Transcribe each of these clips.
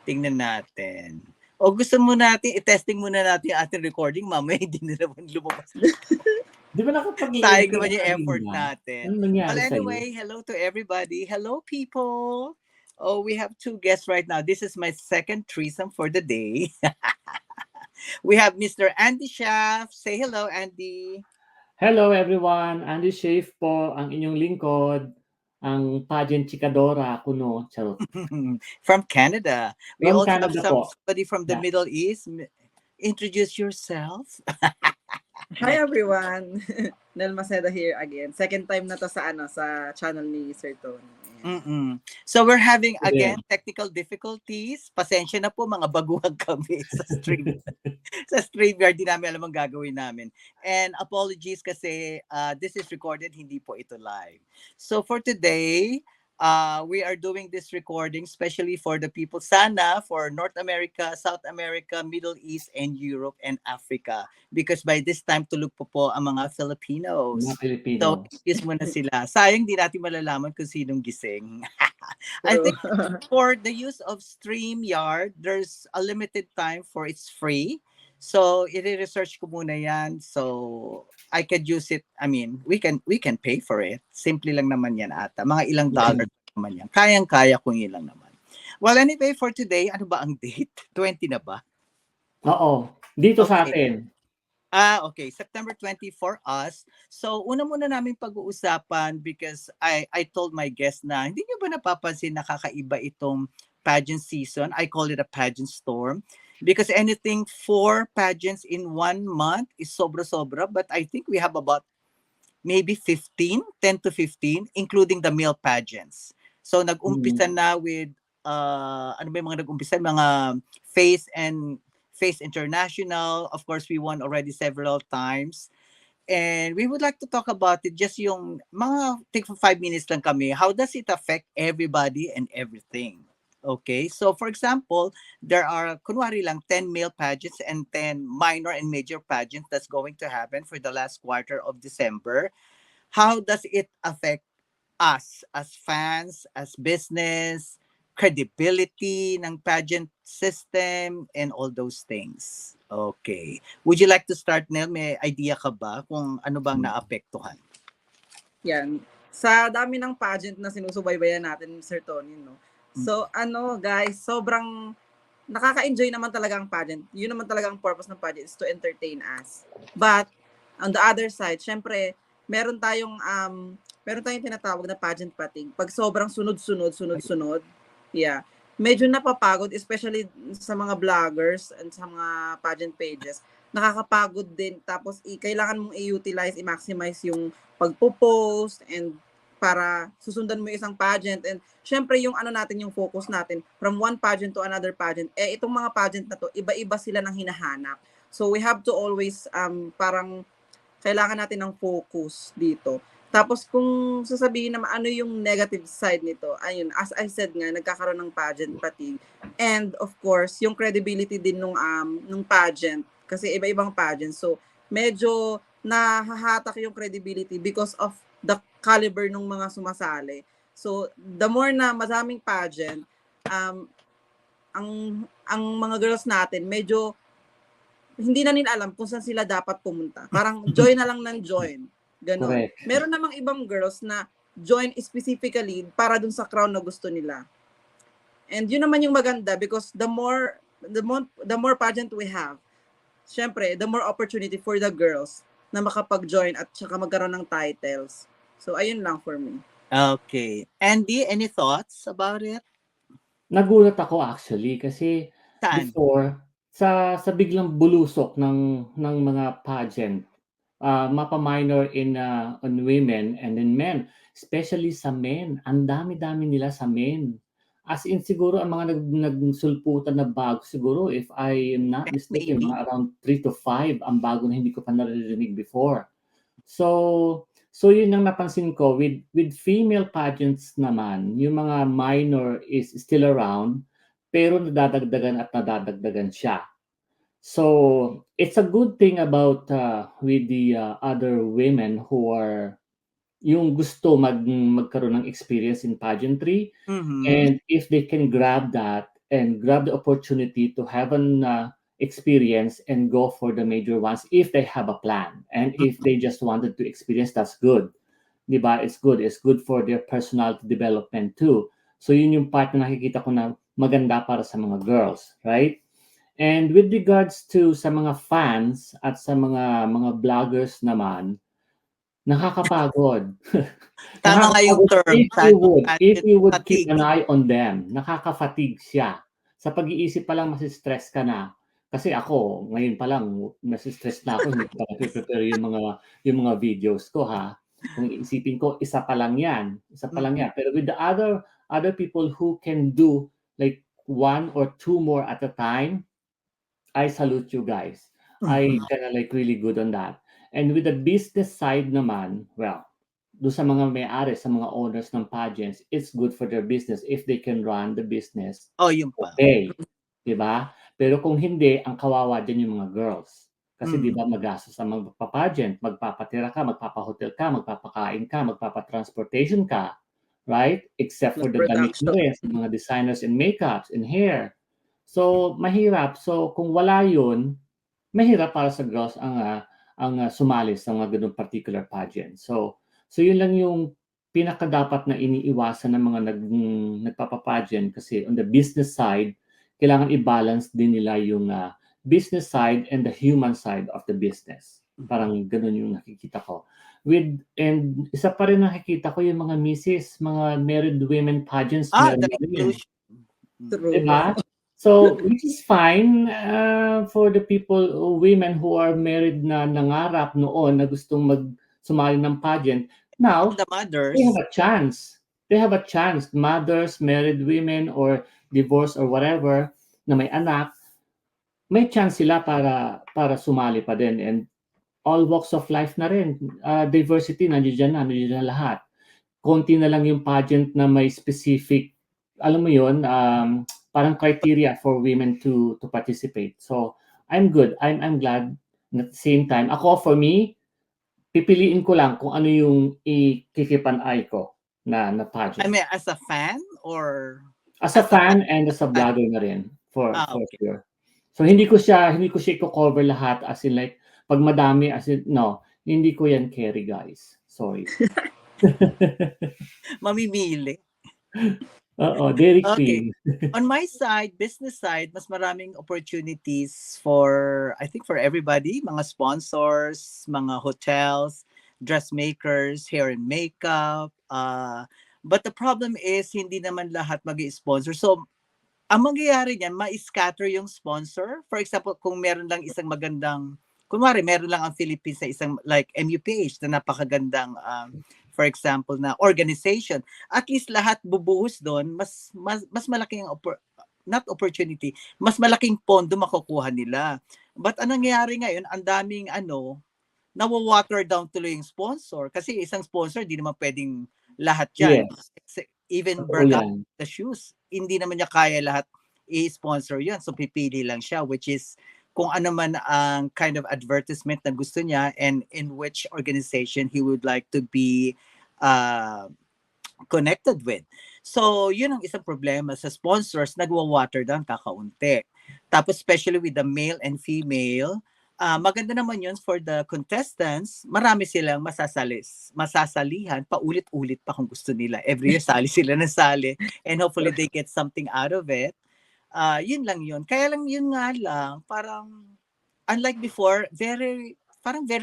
Tingnan natin. O gusto mo natin, i-testing muna natin yung ating recording, mamaya hindi na naman lumabas. Di ba nakapag-i-enter Sayang naman yung ka effort kanina? natin. Anong nangyari Well, sa'yo? anyway, hello to everybody. Hello, people. Oh, we have two guests right now. This is my second threesome for the day. We have Mr. Andy Schaff. Say hello, Andy. Hello everyone, Andy Schaaf po, ang inyong lingkod, ang pageant chikadora kuno. Charot. From Canada. We From also have Canada po. somebody from the Yeah. Middle East. Introduce yourself. Hi everyone. Nel Macedo here again. Second time na to sa sa channel ni Sir Tony. So we're having Yeah. again technical difficulties. Pasensya na po, mga baguhan kami sa stream. Sa StreamYard, di namin alam ang gagawin namin. And apologies kasi this is recorded, hindi po ito live. So for today, we are doing this recording especially for the people sana for North America, South America, Middle East, and Europe and Africa. Because by this time, tulog po ang mga Filipinos. Mga Pilipino. So, excuse mo na sila. Sayang di natin malalaman kung sinong gising. I think for the use of StreamYard, there's a limited time for it's free. So, i-research ko muna yan. So, I could use it. I mean, we can pay for it. Simple lang naman yan ata. Mga ilang dollar naman yan. Kayang-kaya kung ilang naman. Well, anyway, for today, ano ba ang date? 20 na ba? Oo. Dito sa atin. Okay. September 20 for us. So, una muna namin pag-uusapan because I told my guest na, hindi nyo ba napapansin nakakaiba itong pageant season? I call it a pageant storm. Because anything 4 pageants in 1 month is sobra-sobra. But I think we have about maybe 10 to 15, including the male pageants. So, nag-umpisa na with, ano ba yung mga nag-umpisa? Mga Face International. Of course, we won already several times. And we would like to talk about it. Just yung mga, take for 5 minutes lang kami. How does it affect everybody and everything? Okay, so for example, there are kunwari lang 10 male pageants and 10 minor and major pageants that's going to happen for the last quarter of December. How does it affect us as fans, as business, credibility ng pageant system, and all those things? Okay. Would you like to start, Nel? May idea ka ba kung ano bang naapektuhan? Yan. Sa dami ng pageant na sinusubaybayan natin, Sir Tony, no? So, guys, sobrang nakaka-enjoy naman talaga ang pageant. Yun naman talaga ang purpose ng pageant is to entertain us. But, on the other side, syempre, meron tayong tinatawag na pageant fatigue. Pag sobrang sunod-sunod, yeah, medyo napapagod, especially sa mga vloggers and sa mga pageant pages. Nakakapagod din. Tapos, kailangan mong i-utilize, i-maximize yung pagpo-post and para susundan mo isang pageant. And syempre yung natin, yung focus natin from one pageant to another pageant, itong mga pageant na to, iba-iba sila ng hinahanap. So we have to always parang kailangan natin ng focus dito. Tapos kung sasabihin naman ano yung negative side nito, ayun, as I said nga, nagkakaroon ng pageant fatigue. And of course, yung credibility din nung pageant, kasi iba-ibang pageant. So medyo nahahatak yung credibility because of the caliber ng mga sumasali. So, the more na maraming pageant, ang mga girls natin, medyo hindi na nila alam kung saan sila dapat pumunta. Parang join na lang ng join. Ganon. Correct. Meron namang ibang girls na join specifically para dun sa crown na gusto nila. And yun naman yung maganda because the more pageant we have, syempre, the more opportunity for the girls na makapag-join at saka magkaroon ng titles. So, ayun lang for me. Okay. Andy, any thoughts about it? Nagulat ako actually kasi Saan? before sa biglang bulusok ng mga pageant, mapa-minor on women and in men, especially sa men. Ang dami-dami nila sa men. As in siguro ang mga nagsulputan na bago siguro, if I am not mistaken, mga around 3 to 5 ang bago na hindi ko pa naririnig before. So yun ang napansin ko with female pageants naman, yung mga minor is still around pero nadadagdagan siya. So it's a good thing about with the other women who are yung gusto magkaroon ng experience in pageantry, and if they can grab that and grab the opportunity to have an experience and go for the major ones if they have a plan. And if they just wanted to experience, that's good. Diba? It's good. It's good for their personality development too. So yun yung part na nakikita ko na maganda para sa mga girls, right? And with regards to sa mga fans at sa mga vloggers naman, nakakapagod. Tama nga yung term. If you would keep Fatigue. an eye on them, nakaka-fatigue siya. Sa pag-iisip pa lang masistress ka na. Kasi ako, ngayon pa lang nasistress na ako, hindi ko pa prepare yung mga videos ko ha. Kung iisipin ko, isa pa lang yan. Pero with the other people who can do like 1 or 2 more at a time, I salute you guys. I kinda like really good on that. And with the business side naman, well, do sa mga may-ari, sa mga owners ng pageants, it's good for their business if they can run the business. Oh, yun pa. Okay. Diba? Pero kung hindi, ang kawawa din yung mga girls. Kasi diba magastos ang magpapageant, magpapatira ka, magpapahotel ka, magpapakain ka, magpapatransportation ka. Right? Except for the damit mo rin, sa mga designers and makeups and hair. So, mahirap. So, kung wala yun, mahirap para sa girls ang sumali sa mga ganung particular pageant. So yun lang yung pinaka dapat na iniiwasan ng mga nagpapa-pageant kasi on the business side, kailangan i-balance din nila yung business side and the human side of the business. Parang ganun yung nakikita ko. And isa pa rin nakikita ko yung mga misses, mga married women pageants. The inclusion. Diba? So, which is fine for the people, women who are married na nangarap noon na gustong sumali ng pageant. Now, the mothers, they have a chance. They have a chance. Mothers, married women, or divorced or whatever, na may anak, may chance sila para sumali pa din. And all walks of life na rin. Diversity, nandiyan na lahat. Konti na lang yung pageant na may specific, alam mo yun, parang criteria for women to participate. So, I'm good. I'm glad. At the same time, for me, pipiliin ko lang kung ano yung i-keep an eye ko na pageant. I mean, as a fan or? As a fan and as a vlogger na rin. For sure. So, hindi ko siya i-cover lahat as in like, pag madami, as in, no, hindi ko yan carry, guys. Sorry. Mamimili. Dairy Queen. On my side, business side, mas maraming opportunities for, I think for everybody, mga sponsors, mga hotels, dressmakers, hair and makeup. But the problem is, hindi naman lahat mag-i-sponsor. So, ang mangyayari niyan, ma-scatter yung sponsor. For example, kung meron lang isang magandang, kunwari, meron lang ang Philippines na isang like MUPH na napakagandang for example, na organization, at least lahat bubuhos doon, mas malaking not opportunity, mas malaking pondo makukuha nila. But anong nangyayari ngayon, ang daming nawa-water down tuloy yung sponsor. Kasi isang sponsor, di naman pwedeng lahat yan. Yes. Even Bergamo, the shoes, hindi naman niya kaya lahat i-sponsor yun. So pipili lang siya, which is kung ano man ang kind of advertisement na gusto niya and in which organization he would like to be connected with. So, yun ang isang problema sa sponsors, nagwa-water down kakaunti. Tapos, especially with the male and female, maganda naman yun for the contestants, marami silang masasalihan, paulit-ulit pa kung gusto nila. Every year, sali sila ng sali and hopefully they get something out of it. Yun lang yun. Kaya lang yun nga lang, parang unlike before, very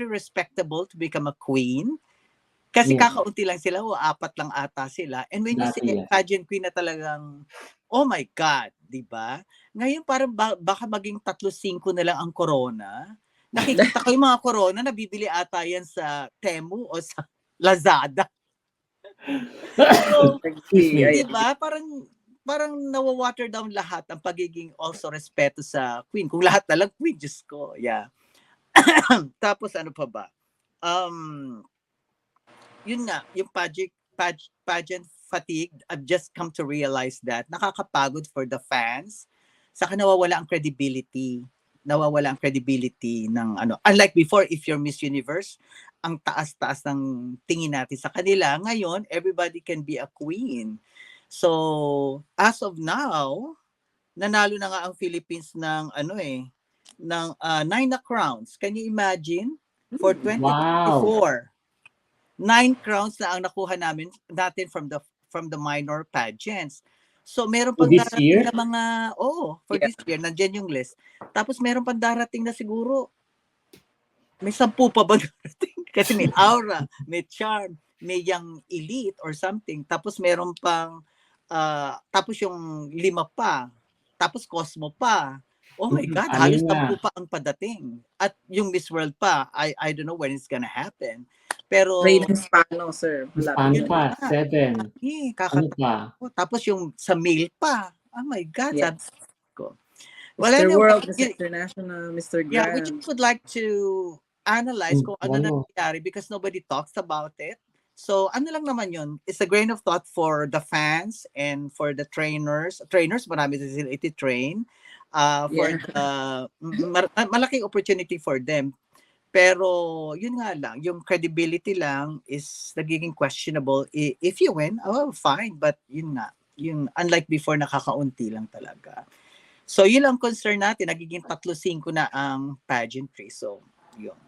respectable to become a queen. Kasi kakaunti lang sila, 4 lang ata sila. And when you say pageant queen na talagang, oh my God, di ba? Ngayon parang baka maging 3-5 na lang ang corona. Nakikita ko yung mga corona, nabibili ata yan sa Temu o sa Lazada. So, di ba? Parang nawa-water down lahat ang pagiging also respeto sa queen. Kung lahat na lang queen, Diyos ko. Yeah. Tapos ano pa ba? Yun nga, yung pageant fatigue, I've just come to realize that nakakapagod for the fans. Saka nawawala ang credibility. Ng ano. Unlike before, if you're Miss Universe, ang taas-taas ng tingin natin sa kanila. Ngayon, everybody can be a queen. So, as of now, nanalo na nga ang Philippines ng ng 9 crowns. Can you imagine? For Wow. 2024, 9 crowns na ang nakuha natin from the minor pageants. So meron For pang this darating year? na mga for Yeah. this year nandiyan yung list. Tapos meron pang darating na siguro may 10 pa ba darating? Kasi may aura, may charm, may young elite or something. Tapos meron pang tapos yung 5 pa. Tapos Cosmo pa. Oh my God, Anim halos na. 10 pa ang padating. At yung Miss World pa, I don't know when it's gonna happen. Pero Reyna Hispano, sir. Hispano Yun pa, nga. 7. Ano kakatakot. pa? Tapos yung sa male pa. Oh my God, sabi Yes. ko. Well, Mr. anyway, World, Mr. International, Mr. yeah, we Grand. just would like to analyze kung ano Ano? nangyari because nobody talks about it. So, ano lang naman yun, it's a grain of thought for the fans and for the trainers. Trainers, marami sila iti-train. For Yeah. the, malaking opportunity for them. Pero, yun nga lang, yung credibility lang is nagiging questionable. If you win, oh, fine. But yun nga, yung unlike before, nakakaunti lang talaga. So, yun lang concern natin. Nagiging 3-5 na ang pageantry. So, yun.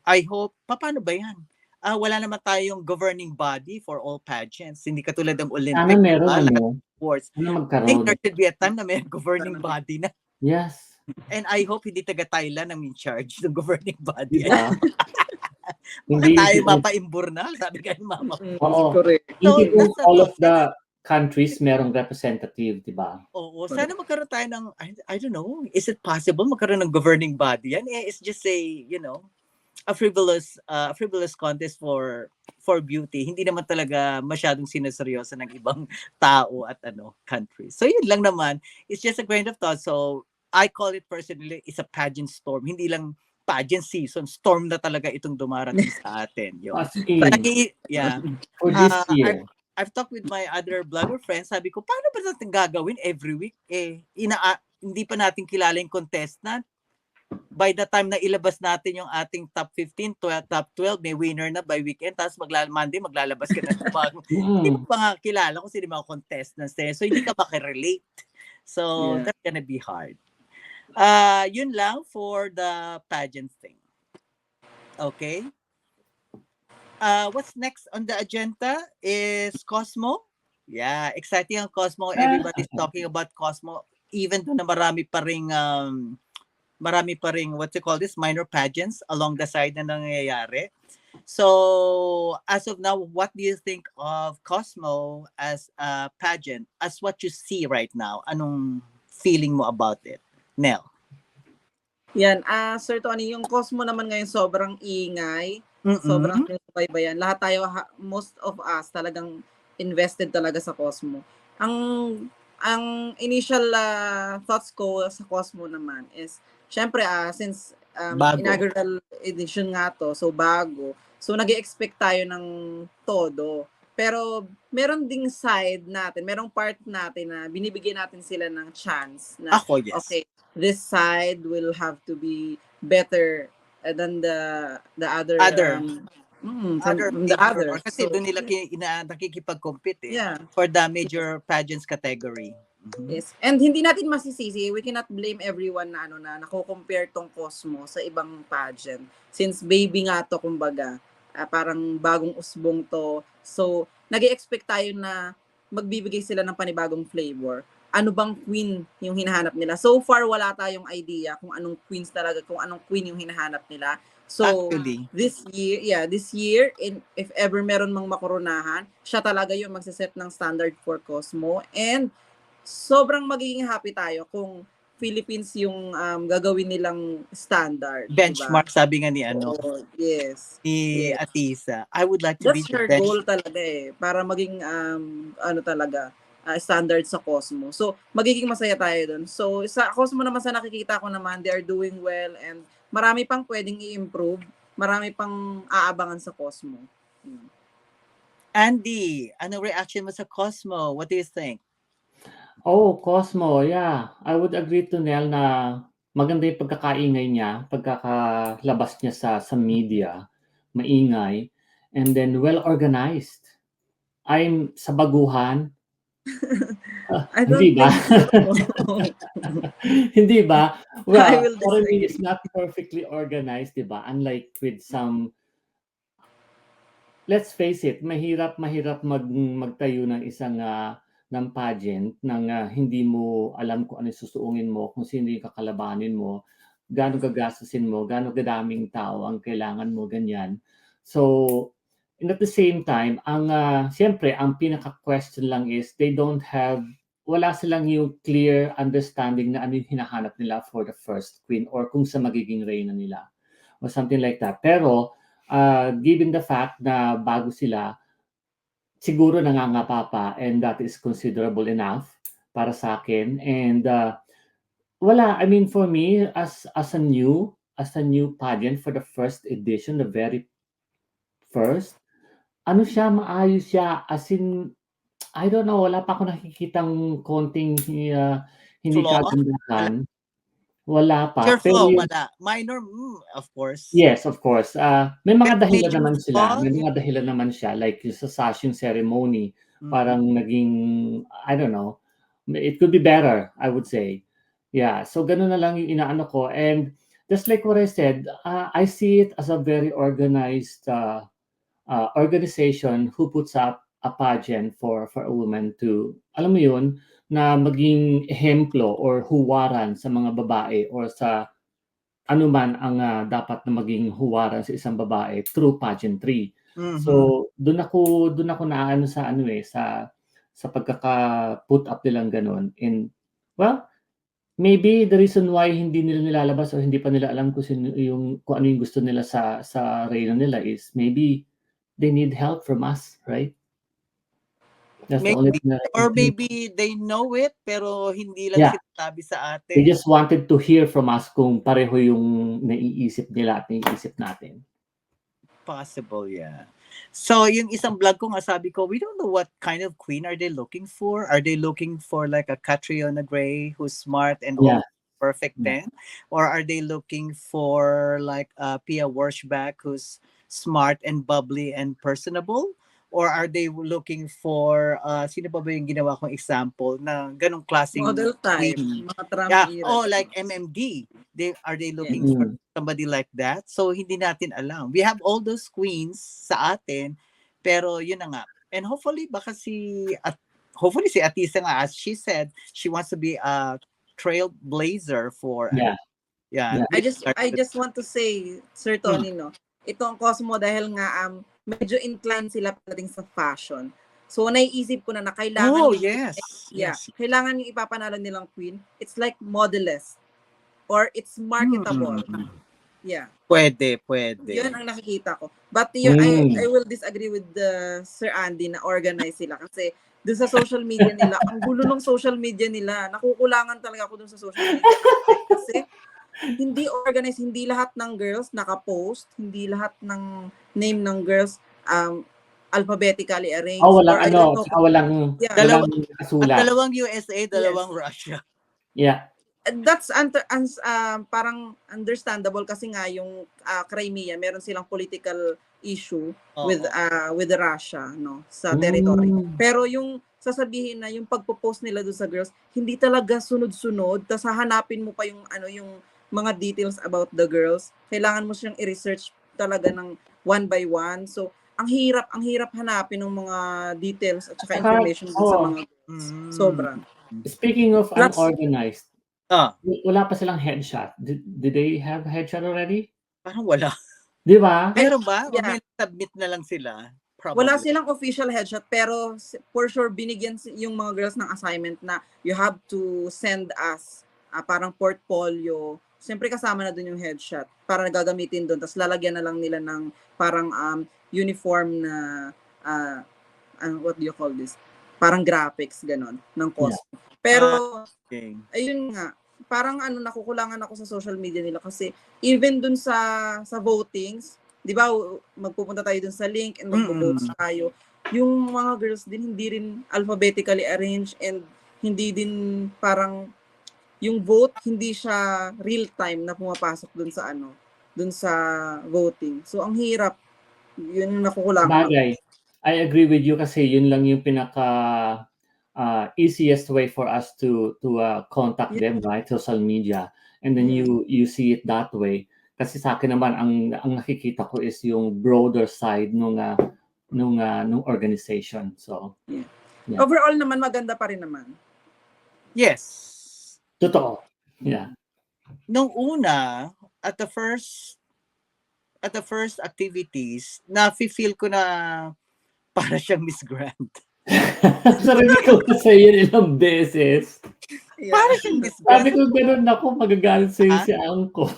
I hope, paano ba yan? Wala naman tayong governing body for all pageants. Hindi katulad ng Sana Olympics. meron, lahat ano? sports. Sana I think magkaroon. there should be a time na may governing body na. Yes. And I hope hindi taga-Thailand ang in charge ng governing body. Diba? Baka Hindi, tayo mapaimburnal, sabi ka ni Mama. Oo. Correct. Hindi po that's the all thought. of the countries merong representative, di ba? Oo, sana magkaroon tayo ng, I don't know, is it possible magkaroon ng governing body yan? It's just a frivolous contest for beauty. Hindi naman talaga masyadong sineseryoso ng ibang tao at country. So yun lang naman. It's just a grain of thought. So I call it personally, it's a pageant storm. Hindi lang pageant season, storm na talaga itong dumarating sa atin. Yun. As in, Yeah. for this year. I've talked with my other blogger friends. Sabi ko, paano ba natin gagawin every week? Hindi pa natin kilala yung contestant. By the time na ilabas natin yung ating top 15, top 12, may winner na by weekend. Tapos Monday, maglalabas ka na. Hindi mo pa nga kilala kung sino yung mga contestants. So, hindi ka makirelate. So, Yeah. that's gonna be hard. Yun lang for the pageant thing. Okay? What's next on the agenda is Cosmo. Yeah, exciting ang Cosmo. Everybody's talking about Cosmo. Even though na marami pa ring what you call this, minor pageants along the side na nangyayari. So, as of now, what do you think of Cosmo as a pageant, as what you see right now? Anong feeling mo about it? Nel? Yan, Sir Tony, yung Cosmo naman ngayon sobrang ingay, sobrang sinusubaybayan. Lahat tayo, most of us, talagang invested talaga sa Cosmo. Ang initial thoughts ko sa Cosmo naman is, syempre, since inaugural edition nga to, so bago, so nag-expect tayo ng todo. Pero meron ding side natin, merong part natin na binibigyan natin sila ng chance na, yes. Okay, this side will have to be better than the other. Kasi doon nila nakikipag-compete for the major pageants category. Yes. And hindi natin masisisi, we cannot blame everyone na nako-compare tong Cosmo sa ibang pageant. Since baby nga to, kumbaga, parang bagong usbong to. So, nag-expect tayo na magbibigay sila ng panibagong flavor. Ano bang queen yung hinahanap nila? So far, wala tayong idea kung anong queens talaga, kung anong queen yung hinahanap nila. So, actually, this year, if ever meron mang makoronahan, siya talaga yung magsiset ng standard for Cosmo. And sobrang magiging happy tayo kung Philippines yung gagawin nilang standard. Benchmark, diba? Sabi nga ni yes. Ni Atisa. I would like to That's be the her goal talaga para maging talaga standard sa Cosmo. So, magiging masaya tayo dun. So, sa Cosmo naman, sa nakikita ko naman, they are doing well and marami pang pwedeng i-improve. Marami pang aabangan sa Cosmo. Andy, ano reaction mo sa Cosmo? What do you think? Oh, Cosmo, yeah. I would agree to Nel na maganda yung pagkakaingay niya, pagkakalabas niya sa media, maingay, and then well-organized. I'm sa baguhan, I don't Hindi ba? think so. Hindi ba? I Well, will for me, disagree. it's not perfectly organized, di ba? Unlike with some, let's face it, mahirap magtayo ng isang ng pageant ng hindi mo alam kung ano yung susuungin mo, kung sino yung kakalabanin mo, gaano gagastusin mo, gaano kadaming tao ang kailangan mo, ganyan. So, and at the same time, siyempre, ang pinaka-question lang is wala silang yung clear understanding na ano yung hinahanap nila for the first queen or kung sa magiging reyna nila or something like that. Pero, given the fact na bago sila, siguro nangangapa pa and that is considerable enough para sa akin. And wala, I mean for me as a new pageant for the first edition, the very first, ano siya, maayos siya. As in, I don't know, wala pa ako nakikitang konting hindi Flaw? kagandahan. Wala pa. Your Pero flaw, yung wala. Minor, of course. yes, of course. May Pero mga dahilan major naman sila. flaw? May mga dahilan naman siya like yung sa sashing ceremony, Mm. parang naging I don't know, it could be better, I would say. Yeah, so gano'n na lang yung inaano ko and just like what I said, I see it as a very organized organization who puts up a pageant for a woman to, alam mo yun, na maging ehemplo or huwaran sa mga babae or sa ano man ang dapat na maging huwaran sa isang babae through pageantry. Mhm. So, doon ako naaano sa ano sa pagkaka-put up nilang gano'n. And well, maybe the reason why hindi nila nilalabas o hindi pa nila alam kung ano yung gusto nila sa reyna nila is maybe they need help from us, right? That's the only Maybe. thing that I can Or think. maybe they know it, pero hindi lang Yeah, sinasabi sa they atin. just wanted to hear from us kung pareho yung naiisip nila at naiisip natin. Possible, yeah. So, yung isang vlog ko nga sabi ko, we don't know what kind of queen are they looking for. Are they looking for like a Catriona Gray who's smart and Yeah. all perfect Yeah. 10? Or are they looking for like Pia Wurschbach who's smart and bubbly and personable? Or are they looking for, sino pa ba yung ginawa kong example na ganong klaseng Model type, queen? mga Trump Yeah. era. Oh, like MMD. Are they looking Yes. for somebody like that? So, hindi natin alam. We have all those queens sa atin, pero yun na nga. And hopefully, hopefully si Atisa nga, as she said, she wants to be a trailblazer for, Yeah. yeah. Yeah. I just want to say, Sir Tony, no, itong Cosmo dahil nga medyo inclined sila pagdating sa fashion. So naiisip ko na kailangan Oh, yes. Yeah, Yes. kailangan yung ipapanalo nilang queen. It's like modeless or it's marketable. Yeah. Pwede. Yun ang nakikita ko. But I will disagree with Sir Andy na organize sila kasi dun sa social media nila, ang gulo ng social media nila. Nakukulangan talaga ako dun sa social media kasi hindi organized, hindi lahat ng girls naka-post, hindi lahat ng name ng girls alphabetically arranged. Oh, walang walang Dalawang nakasulat. At dalawang USA, dalawang Russia. Yeah. That's parang understandable kasi nga yung Crimea, meron silang political issue with Russia, no, sa territory. Pero yung sasabihin na yung pagpo-post nila doon sa girls, hindi talaga sunod-sunod, tas hahanapin mo pa yung yung mga details about the girls. Kailangan mo siyang i-research talaga ng one by one. So, ang hirap hanapin ng mga details at saka information dun sa mga girls. Sobra. Speaking of unorganized, wala pa silang headshot. Did they have headshot already? Parang wala. Di ba? Meron ba? Yeah. May submit na lang sila. Probably. Wala silang official headshot pero for sure binigyan yung mga girls ng assignment na you have to send us parang portfolio. Siyempre kasama na dun yung headshot para gagamitin dun. Tapos lalagyan na lang nila ng parang uniform na what do you call this? Parang graphics, ganon, ng costume. Yeah. Pero, ayun nga, parang nakukulangan ako sa social media nila kasi even dun sa votings, di ba, magpupunta tayo dun sa link and magpo-vote tayo. Yung mga girls din, hindi rin alphabetically arranged and hindi din parang yung vote, hindi siya real time na pumapasok dun sa voting. So, ang hirap. Yun yung nakukulangan. Bagay. I agree with you kasi yun lang yung pinaka easiest way for us to contact them, right? Social media. And then you see it that way. Kasi sa akin naman ang nakikita ko is yung broader side nung organization. So, yeah. Overall naman maganda pa rin naman. Yes. Totoo. Yeah. Nung una, at the first activities, na-feel ko na para siyang Miss Grand. Sarili ko na sa iyo ilang beses. Yeah. Para siyang Miss Sabi Grand. ko gano'n ako, magagalit sa'yo si Angko.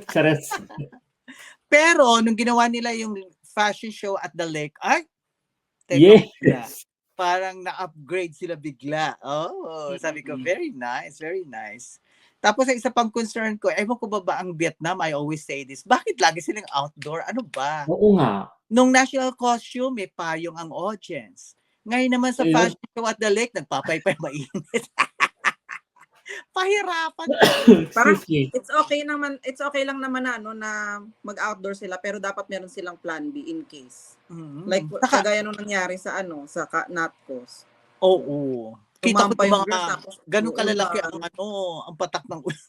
Chares. Pero nung ginawa nila yung fashion show at the lake, ay, teka muna. Yes. Parang na-upgrade sila bigla. Oh, sabi ko, very nice, very nice. Tapos ang isa pang concern ko, ewan ko ba ang Vietnam, I always say this, bakit lagi silang outdoor? Ano ba? Oo nga. Nung national costume, may payong ang audience. Ngayon naman sa Ayun. fashion show at the lake, nagpapaypay mainit. Pahirapan. Parang Excuse me. it's okay lang naman na, na mag-outdoor sila, pero dapat meron silang plan B in case. Like, kagaya nung nangyari sa sa Natcos. Oo. Kita ko Tumampa yung mga girl, tapos ganun kalalaki ang patak ng ulo.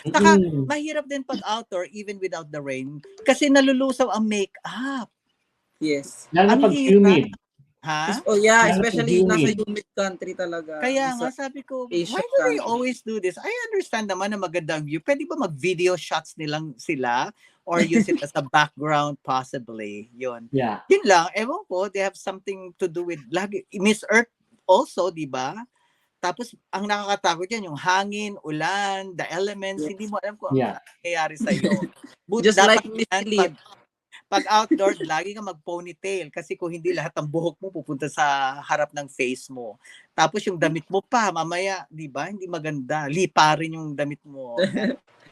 Saka mahirap din pag outdoor even without the rain kasi nalulusaw ang makeup. Yes. Lalo Ang pag hirap. humid. Ha? Oh yeah, Lalo especially pag nasa humid. humid country talaga. Kaya Sa- nga sabi ko, Asian why do they country. always do this? I understand naman na magandang view. Pwede ba mag-video shots nilang sila or use it as a background possibly? Yun. Yeah. Yun lang. Ewan ko, they have something to do with Miss Earth also, di ba? Tapos, ang nakakatakot yan, yung hangin, ulan, the elements, Yes. hindi mo alam kung ano Yeah. nangyayari sa'yo. Just like dapat Miss yan, Philip. pag outdoor, lagi ka mag-ponytail kasi kung hindi lahat ng buhok mo pupunta sa harap ng face mo. Tapos yung damit mo pa, mamaya, di ba, hindi maganda. Lipa rin yung damit mo.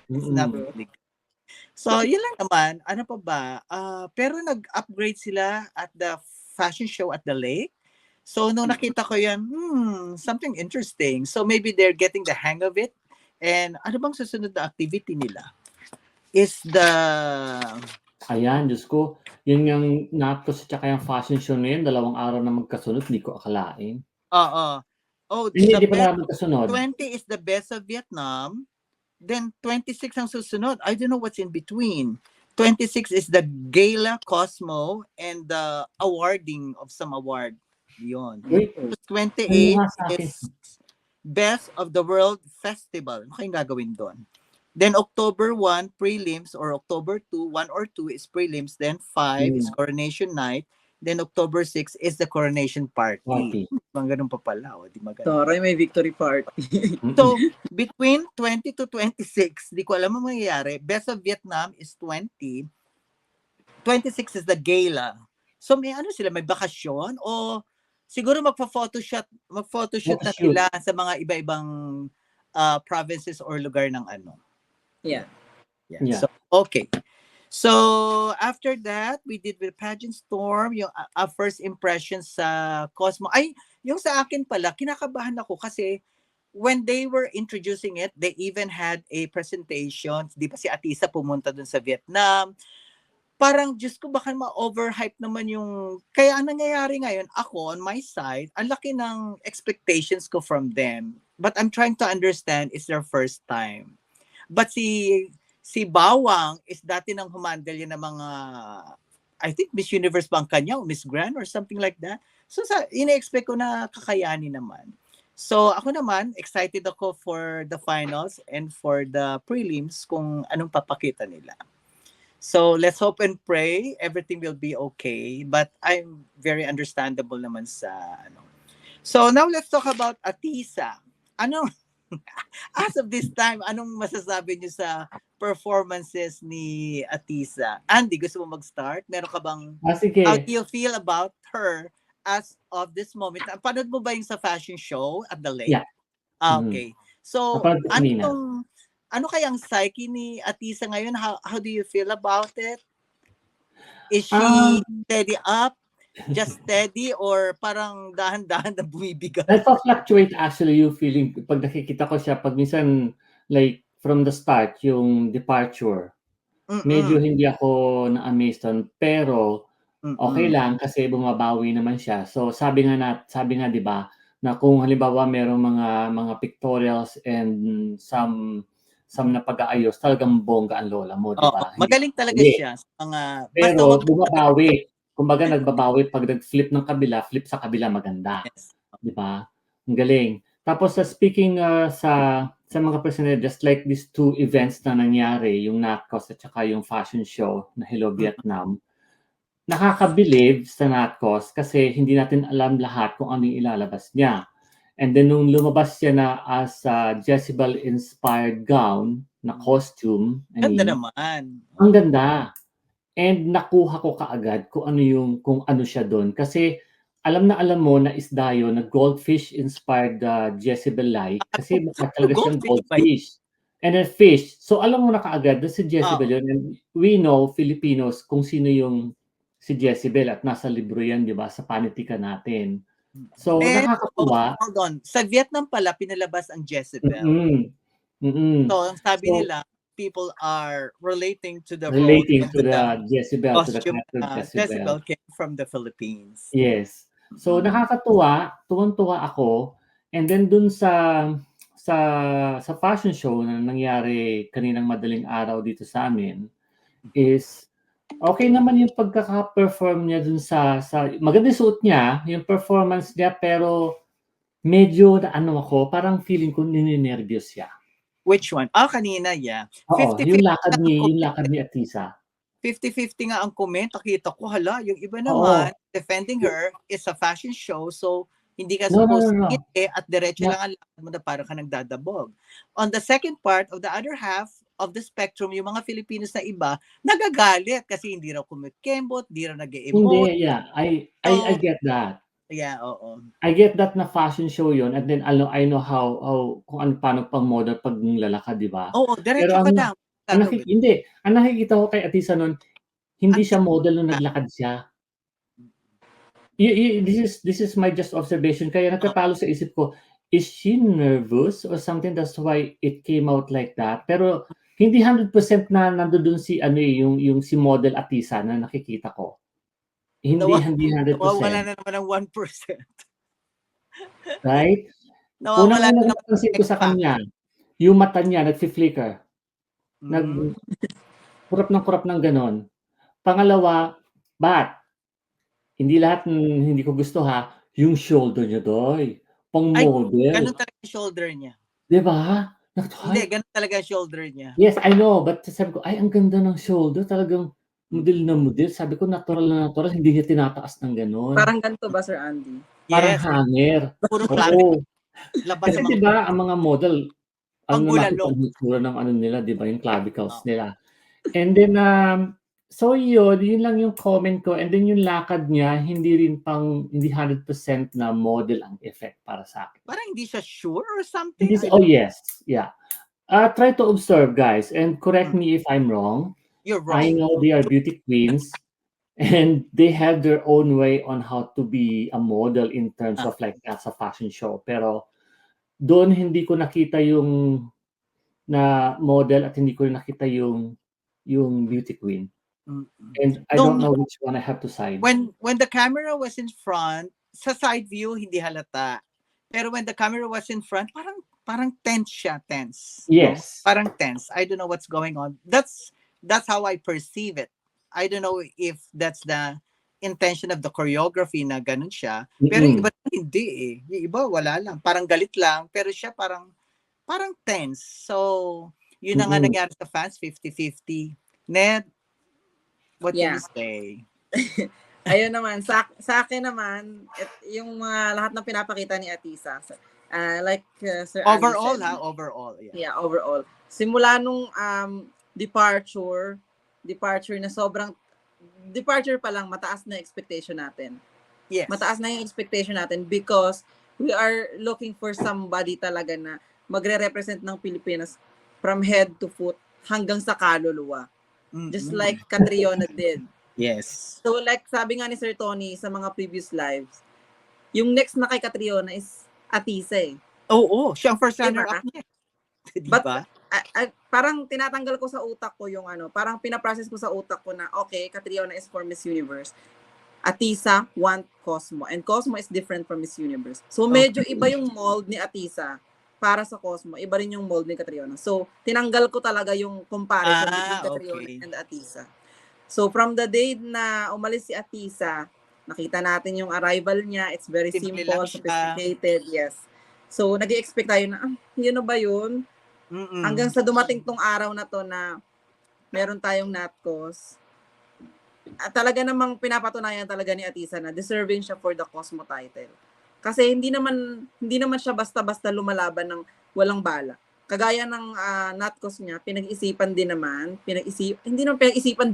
It's not really good. So, yun lang naman. Ano pa ba? Pero nag-upgrade sila at the fashion show at the lake. So, nung nakita ko yan, something interesting. So, maybe they're getting the hang of it. And ano bang susunod na activity nila? Is the... Ayan, Diyos ko. Yun yung Natcos at saka yung fashion show na yun, 2 araw na magkasunod, hindi ko akalain. Oh, Hindi the pa best, na magkasunod. 20 is the best of Vietnam. Then 26 ang susunod. I don't know what's in between. 26 is the Gala Cosmo and the awarding of some award. Yun. Wait, 28 ano nga sa akin? is Best of the World Festival. Ano kayong gagawin doon? Then October 1, prelims, or October 2, 1 or 2 is prelims. Then 5 is coronation night. Then October 6 is the coronation party. Mga ganun pa pala. O, di maganda. Taray, may victory party. So, between 20 to 26, di ko alam ang mangyayari. Best of Vietnam is 20. 26 is the gala. So, may ano sila, may bakasyon? O siguro magpa-photoshoot na sila sa mga iba-ibang provinces or lugar ng ano. Yeah. Yeah. So, okay. So, after that, we did with Pageant Storm, yung first impression sa Cosmo. Ay, yung sa akin pala, kinakabahan ako kasi when they were introducing it, they even had a presentation. Di ba si Atisa pumunta dun sa Vietnam? Parang, Diyos ko, baka ma-overhype naman yung... Kaya ang nangyayari ngayon, ako, on my side, ang laki ng expectations ko from them. But I'm trying to understand, it's their first time. But si Bawang is dati nang humandle yan ng mga, I think Miss Universe ba ang kanya o Miss Grand or something like that. So ina-expect ko na kakayanin naman. So ako naman, excited ako for the finals and for the prelims kung anong papakita nila. So let's hope and pray everything will be okay. But I'm very understandable naman sa ano. So now let's talk about Atisa. As of this time, anong masasabi niyo sa performances ni Atisa? Andy, gusto mo mag-start? Meron ka bang, sige. how do you feel about her as of this moment? Panood mo ba yung sa fashion show at the lake? Yeah. Okay. So, Napanood ko kanina. ano kayang psyche ni Atisa ngayon? How do you feel about it? Is she steady up? Just steady or parang dahan-dahan na bumibigat? Nagpa-fluctuate actually yung feeling pag nakikita ko siya pag minsan like from the start yung departure. Medyo hindi ako na-amazed on pero okay lang kasi bumabawi naman siya. So sabi nga 'di ba na kung halimbawa merong mga pictorials and some na pag-aayos, talagang bongga ang lola mo, 'di Oo, ba? Hindi magaling talaga mali. siya sa mga basta Pero wag bumabawi. Kumbaga nagbabawi 'pag nag-flip ng kabila, flip sa kabila maganda, yes. 'di ba? Ang galing. Tapos speaking, sa mga personalidad, just like these two events na nangyari, yung NATCOS at saka yung fashion show na Hello Mm. Vietnam, nakaka-believe sa NATCOS kasi hindi natin alam lahat kung ano yung ilalabas niya. And then nung lumabas siya na as a Jezebel-inspired gown na costume, Ganda naman. ang ganda. And nakuha ko kaagad kung ano siya dun. Kasi alam na alam mo na isda yun, na goldfish-inspired Jezebel-like kasi mukha talaga siyang Goldfish ba yun? goldfish. And then fish. So alam mo na kaagad na si Oo. Jezebel yun. And we know, Filipinos, kung sino yung si Jezebel at nasa libro yan, di ba, sa panitikan natin. So Pero, nakakatuwa. hold on. Sa Vietnam pala, pinalabas ang Jezebel. Mm, mm. So, ang sabi So nila, people are relating to the role relating and to to the the Jezebel, to the costume character of na Jezebel. Jezebel came from the Philippines. Yes. So Mm. nakakatuwa, tuwang-tuwa ako. And then dun sa sa fashion show na nangyari kaninang madaling araw dito sa amin is okay naman yung pagkaka-perform niya dun sa maganda yung suot niya, yung performance niya, pero medyo naano ako, parang feeling ko ninenerbyos siya. Which one? Kanina, yeah. Oo, 50-50 nga ang yung comment. lakad ni Atisa. 50-50 nga ang comment. Nakita ko, hala, yung iba naman, Oo. defending her is a fashion show. So, hindi ka No, no, supposed no, to no. ngiti at diretso Na lang ang lakad mo na parang ka nagdadabog. On the second part, of the other half of the spectrum, yung mga Filipinos na iba, nagagalit kasi hindi raw kumikembot, hindi raw nag-e-emote. hindi, yeah. I So, get that. yeah, oo. I get that na fashion show yun, and then I know how kung paano pang-model 'pag lalakad, 'di ba? Oo, Pero diretso ka lang. Gagawin. hindi, ang nakikita ko kay Atisa nun, hindi Ang siya model nung ganda. naglakad siya. This is my just observation, kaya Ah, nagpapalo sa isip ko, is she nervous or something, that's why it came out like that? Pero hindi 100% na nandoon si ano, yung si model Atisa na nakikita ko. Hindi nawa hindi nawawala 100%, na naman ng 1%. right? Nawawala na Unang-unang naman napansin ng ko X sa factor. kanya, yung mata niya nagfi-flicker, Hmm. kurap ng gano'n. Pangalawa, hindi lahat hindi ko gusto ha, yung shoulder niya doy, pang Ay, gano'n model, talaga yung shoulder niya. 'di ba? Hindi, Ay, gano'n talaga yung shoulder niya. yes, I know, but sabi ko, "Ay, ang ganda ng shoulder, talagang model na Mm. model." Sabi ko, natural na natural, hindi niya tinataas ng gano'n, Parang ganito ba, Sir Andy? parang Yes, hanger. puro clavicle Oo, labas sa kasi 'di mga ba ang mga model, ano naman pangbulalo. kita ang hitsura ng ano nila, 'di ba, yung clavicles Oo. nila. And then, so yun lang yung comment ko, and then yung lakad niya hindi 100% na model ang effect para sa'kin. Parang hindi siya sure or something, Hindi I oh don't yes, yeah. Try to observe, guys, and correct mm, me if I'm wrong. you're I wrong. know they are beauty queens and they have their own way on how to be a model in terms Ah, of like as a fashion show. Pero dun hindi ko nakita yung na model at hindi ko nakita yung beauty queen. mm. And I don't Nung know which one I have to side. when the camera was in front, sa side view hindi halata. Pero when the camera was in front, parang parang tense siya, tense, no? Yes. Parang tense. I don't know what's going on. That's how I perceive it. I don't know if that's the intention of the choreography na ganun siya. Pero yung Mm. iba hindi eh. Yung iba wala lang. Parang galit lang. Pero siya parang tense. So, yun na nga Mm. nangyari sa fans, 50-50. Ned, what can Yeah. you say? Ayun naman, sa akin naman, yung mga lahat ng pinapakita ni Atisa, like Sir Andy Overall said, overall. Yeah. yeah, overall. Simula nung departure na sobrang, departure pa lang, mataas na expectation natin. Yes. Mataas na yung expectation natin because we are looking for somebody talaga na magre-represent ng Pilipinas from head to foot hanggang sa kaluluwa. Mm-mm. Just like Catriona did. Yes. So like sabi nga ni Sir Tony sa mga previous lives, yung next na kay Catriona is Atisa eh. Oo, siya ang first Diba? runner-up niya. But Diba? parang tinatanggal ko sa utak ko yung ano, parang pinaprocess ko sa utak ko na okay, Catriona is for Miss Universe. Atisa want Cosmo. And Cosmo is different from Miss Universe. So medyo Okay. iba yung mold ni Atisa para sa Cosmo. Iba rin yung mold ni Catriona. So tinanggal ko talaga yung comparison between Catriona Okay. and Atisa. So from the day na umalis si Atisa, nakita natin yung arrival niya. It's very Simple simple, lang siya. sophisticated. Yes. So nag-expect tayo na, yun na ba yun? Hanggang sa dumating tong araw na to na meron tayong Natcos. At talaga namang pinapatunayan talaga ni Atisa na deserving siya for the Cosmo title. Kasi hindi naman siya basta-basta lumalaban ng walang bala. Kagaya ng Natcos niya, pinag-isipan din naman, pinag-isipan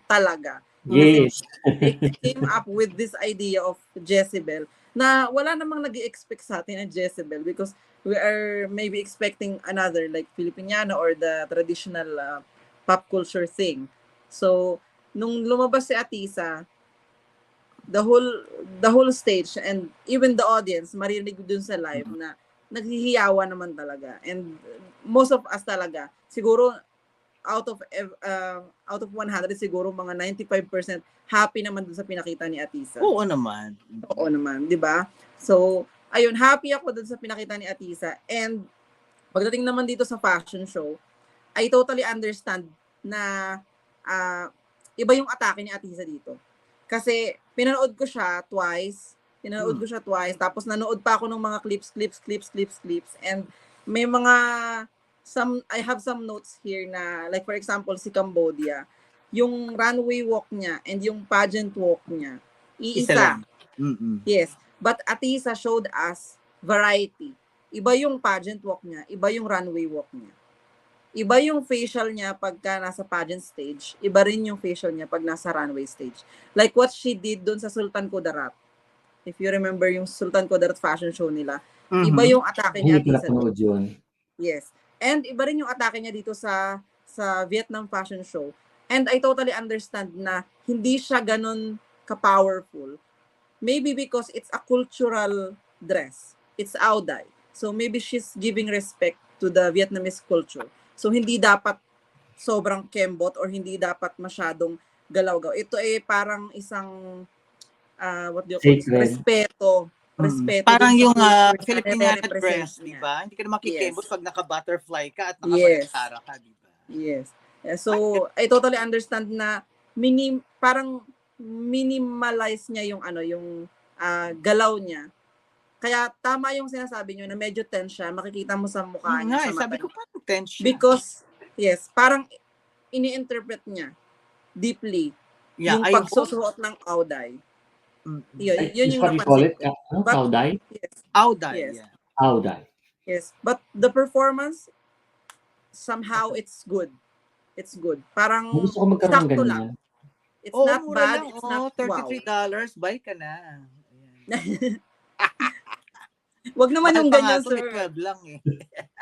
talaga. Yes. They came up with this idea of Jezebel na wala namang nag-i-expect sa atin na Jezebel because we are maybe expecting another like Filipiniana or the traditional pop culture thing. So, nung lumabas si Atisa, the whole stage and even the audience marinig dun sa live na naghihiyawa naman talaga. And most of us talaga, siguro out of 100 siguro mga 95% happy naman dun sa pinakita ni Atisa. Oo naman. Oo naman, 'di ba? So, ayun, happy ako dun sa pinakita ni Atisa. And pagdating naman dito sa fashion show, I totally understand na iba yung atake ni Atisa dito. Kasi pinanood ko siya twice. Tapos nanood pa ako ng mga clips. And may mga I have some notes here na like for example si Cambodia, yung runway walk niya and yung pageant walk niya, Isa iisa. lang. Yes. But Atisa showed us variety. Iba yung pageant walk niya, iba yung runway walk niya. Iba yung facial niya pagka nasa pageant stage, iba rin yung facial niya pag nasa runway stage. Like what she did doon sa Sultan Kudarat. If you remember yung Sultan Kudarat fashion show nila, iba yung atake niya Hindi ko Atisa. napanood yun. Yes. And iba rin yung atake niya dito sa Vietnam fashion show. And I totally understand na hindi siya ganun ka-powerful. Maybe because it's a cultural dress. It's Ao Dai. So maybe she's giving respect to the Vietnamese culture. So hindi dapat sobrang kembot or hindi dapat masyadong galaw-gaw. Ito ay parang isang what do you call it? Respeto. Parang dun sa yung culture na Filipiniana nire-represent dress, niya. di ba? Hindi ka na makikembot Yes. pag naka-butterfly ka at Yes. naka-mascara ka, di ba? Yes. So, I totally understand na parang minimalize niya yung yung galaw niya. Kaya tama yung sinasabi niyo na medyo tense siya, makikita mo sa mukha niya, sa mata Sabi ko niya. parang tense siya. Because yes, parang ini-interpret niya deeply Yeah, yung I hope. pagsusuot ng Ao Dai. Yun yung What do you call napansin it? ko. But- Sauday? Yes. Ao Dai, Yes. yeah. Sauday. Yes, but the performance somehow it's good. It's good. Parang Gusto ko magkaroon ng sakto lang. ganyan. It's Oh, not mura bad, lang. it's not wow. $33, buy ka na. Ayan. Wag naman Mahal yung pa ganyan, nga to, may sir. 12 lang eh.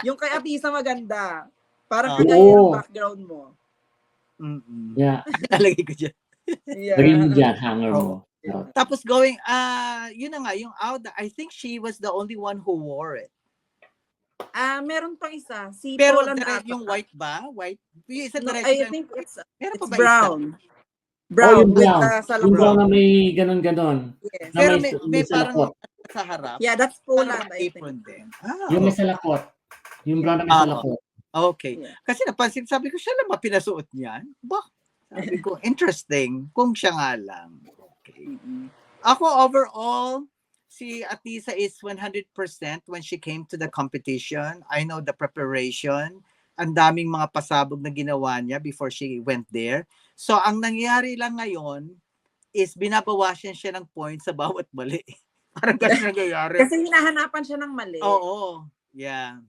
Yung kay Atisa maganda. Parang Oo. kagaya yung background mo. Yeah. Nalagay ko dyan. Yeah. Lagay mo dyan, hanger mo. Yeah. Tapos going, yun na nga, yung Auda, I think she was the only one who wore it. Meron pang isa. Si Pero Poland direct ata. yung white ba? White? Is it No, direct? I think Meron pa it's ba brown. Oh, Brown. yung with brown. the Yung salabon. brown na may ganon-ganon. Yes. Na Pero may may salakot. parang sa harap. Yeah, that's Poland, Parang I apron think. din. Yung may salakot. Yung brown na may salakot. Okay. Yeah. Kasi napansin, sabi ko, siya lang ba pinasuot niyan? Bah, sabi ko, interesting. Kung siya nga lang. Okay. Ako, overall, si Atisa is 100% when she came to the competition. I know the preparation. Ang daming mga pasabog na ginawa niya before she went there. So, ang nangyari lang ngayon is binabawasan siya ng points sa bawat mali. Parang ganun nangyayari. Kasi hinahanapan siya ng mali. Oo. Yeah.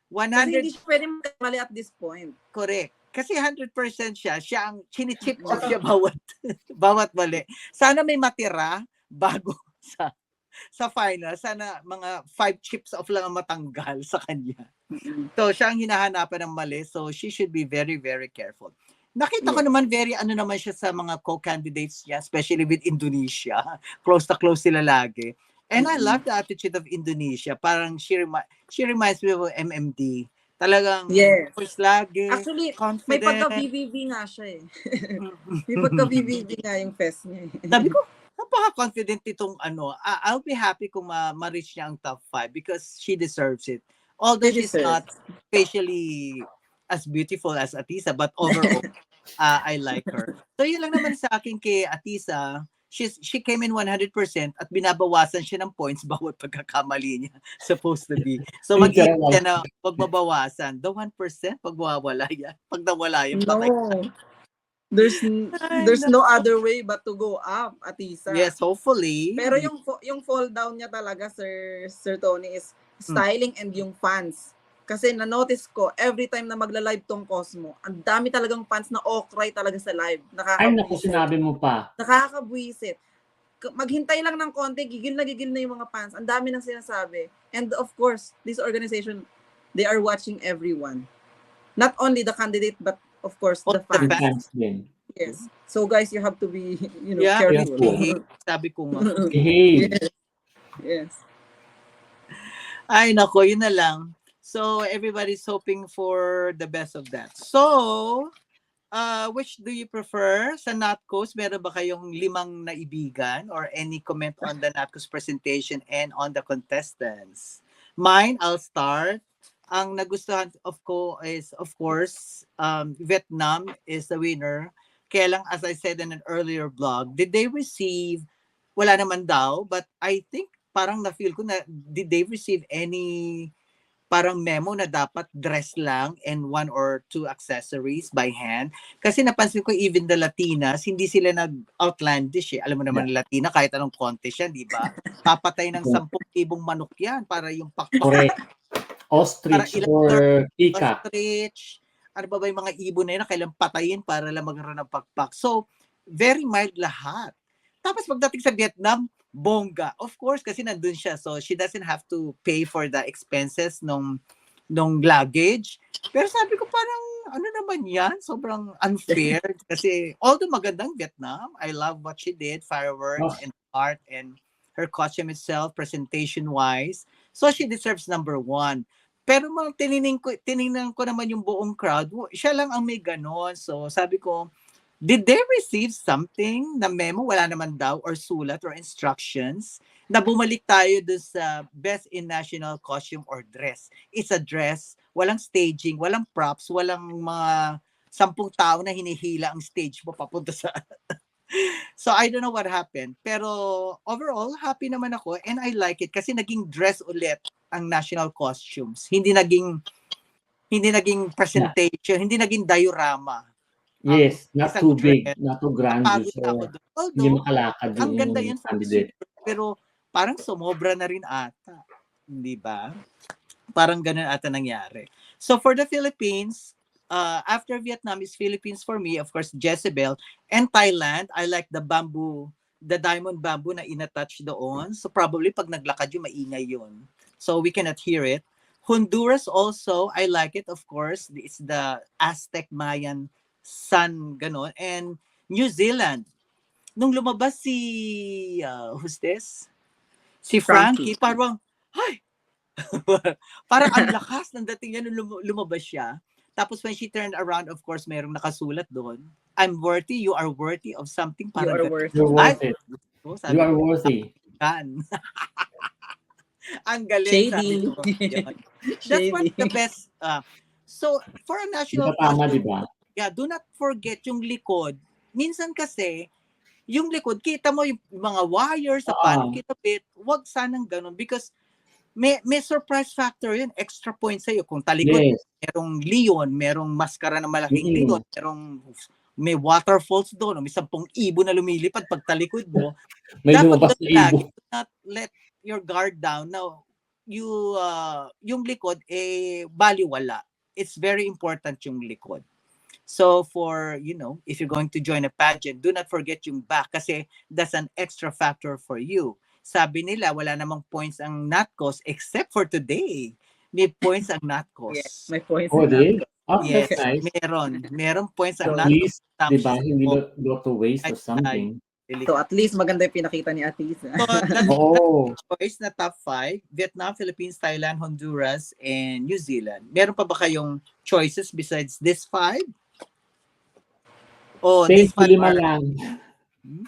Kasi 100, hindi siya pwede magkamali at this point. correct. Kasi 100% siya ang chini-chip off siya bawat mali. Sana may matira bago sa final. Sana mga 5 chips off lang ang matanggal sa kanya. So, siya ang hinahanapan ng mali. So, she should be very, very careful. Nakita ko naman naman siya sa mga co-candidates niya, especially with Indonesia. Close to close sila lagi. And I love the attitude of Indonesia. Parang she reminds me of MMD Talagang Yes. poise lagi, Actually, may confident. pagka-VVV nga siya eh. May pagka-VVV nga yung fest niya eh. Sabi ko, napaka-confident itong ano. I'll be happy kung ma-reach niya ang top 5 because she deserves it. Although She she's not facially as beautiful as Atisa, but overall, I like her. So yun lang naman sa akin kay Atisa. She came in 100% at binabawasan siya ng points bawat pagkakamali niya supposed to be. So mag-iingat siya na pagbabawasan. The 1% pag mawawala yan. Pag nawala yan, patay. No. There's no other way but to go up, Atisa. Yes, hopefully. Pero yung fall down niya talaga, Sir Tony, is styling and yung fans. Kasi na-notice ko, every time na magla-live tong Cosmo, ang dami talagang fans na okray talaga sa live. Ay, naku, sinabi mo pa. Nakakabwisit. Maghintay lang ng konti, gigil na yung mga fans. Ang dami nang sinasabi. And of course, this organization, they are watching everyone. Not only the candidate, but of course, the The fans. fans. Yes. So guys, you have to be, Yeah, careful. behave. Sabi ko nga. Behave. Yes. Ay, nako, yun na lang. So, everybody's hoping for the best of that. So, which do you prefer? Sa Natcos, meron ba kayong 5 naibigan or any comment on the Natcos presentation and on the contestants? Mine, I'll start. Ang nagustuhan of course, Vietnam is the winner. Kaya lang, as I said in an earlier blog, did they receive, wala naman daw, but I think parang na-feel ko na, did they receive any parang memo na dapat dress lang and 1 or 2 accessories by hand? Kasi napansin ko even the Latinas, hindi sila nag-outlandish eh. Alam mo naman, Latina, kahit anong contest yan, di ba? Papatay ng 10,000 manok yan para yung pakpak. Correct. Ostrich or peacock. Ostrich. Ano ba yung mga ibon na yun na kailang patayin para lang magkaroon ng pakpak. So, very mild lahat. Tapos pagdating sa Vietnam, bongga. Of course, kasi nandun siya. So, she doesn't have to pay for the expenses nung luggage. Pero sabi ko parang, ano naman yan? Sobrang unfair. Kasi, although magandang Vietnam, I love what she did, fireworks and art and her costume itself, presentation-wise. So, she deserves number 1. Pero tinignan ko naman yung buong crowd, siya lang ang may ganon. So, sabi ko, did they receive something na memo? Wala naman daw, or sulat or instructions na bumalik tayo dun sa best in national costume or dress. It's a dress, walang staging, walang props, walang mga 10 tao na hinihila ang stage mo papunta sa... So I don't know what happened. Pero overall, happy naman ako and I like it kasi naging dress ulit ang national costumes. Hindi naging presentation, hindi naging diorama. Yes, not too big, not too grandiose. Hindi Although, makalakad ang ganda yun yung candidate. Pero parang sumobra na rin ata. Hindi ba? Parang ganun ata nangyari. So for the Philippines, after Vietnam is Philippines for me, of course, Jezebel. And Thailand, I like the diamond bamboo na inattach doon. So probably pag naglakad yun, maingay yun. So we cannot hear it. Honduras also, I like it, of course. It's the Aztec Mayan sun, ganon. And New Zealand, nung lumabas si, who's this? Si Frankie, parang, ay! Parang ang lakas ng dating niya nung lumabas siya. Tapos when she turned around, of course, merong nakasulat doon. I'm worthy, you are worthy of something. You are worthy. You're worth it. You are worthy. Ang galing. Shady. That's one of the best. So, for a national tama, diba? Yeah, do not forget yung likod. Minsan kasi, yung likod, kita mo yung mga wires sa paano kitabit. Huwag sanang ganun because may surprise factor yun. Extra points sa'yo. Kung talikod, merong leon, merong maskara na malaking leon, may waterfalls doon, may 10,000 na lumilipad pag talikod mo. May lumabas na ibo. Do not let your guard down. Now, yung likod, baliwala. It's very important yung likod. So for, if you're going to join a pageant, do not forget yung back kasi that's an extra factor for you. Sabi nila, wala namang points ang Natcos except for today. May points ang Natcos. Yes, may points. Yes, that's nice. meron points ang Natcos. Natcos. Diba, hindi not to waste or something. So at least maganda yung pinakita ni Atisa. So, that's Oo. choice na top 5, Vietnam, Philippines, Thailand, Honduras, and New Zealand. Meron pa ba kayong choices besides this 5? Oh, this 5 Lima are... lang. Hmm?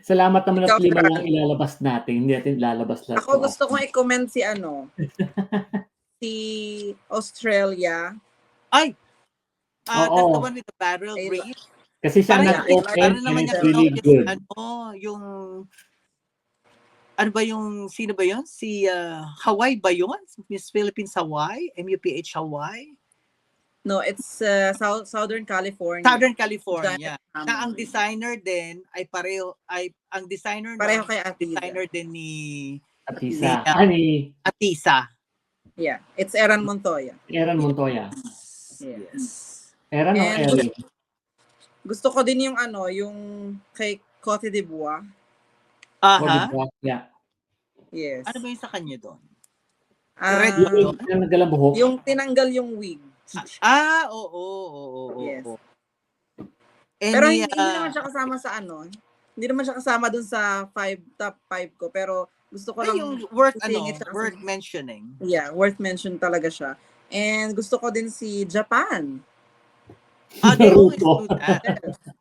Salamat naman at Ikaw, 5 Fran. lang ilalabas natin. Hindi natin ilalabas lahat. Ako gusto kong i-comment si si Australia. Ay! That's Oo. the one with the barrel Ay, reef. Kasi siya Parang nag-open parang and naman it's niya really focus, good. yung ano ba yung, sino ba yun? Si Hawaii ba yun? Miss Philippines Hawaii? MUPH Hawaii? No, it's Southern California. Southern California. Janet Na ang Hammond. designer din ay ang designer Pareho nun, kay Atisa. designer din ni Atisa. Ni- Atisa. Yeah, it's Eran Montoya. Eran Montoya. Yes. Eran o And Erin? Gusto ko din yung yung kay Cote d'Ivoire. Aha. Yeah. Yes. Ano ba yung sa kanya doon? Ah, Yung nagdalang buhok. yung tinanggal yung wig. Oo. Yes. And Pero hindi naman siya kasama sa Hindi naman siya kasama dun sa top 5 ko. Pero gusto ko lang yung worth isingit siya kasi- worth mentioning. Yeah, worth mention talaga siya. And gusto ko din si Japan. They always Naruto. do that.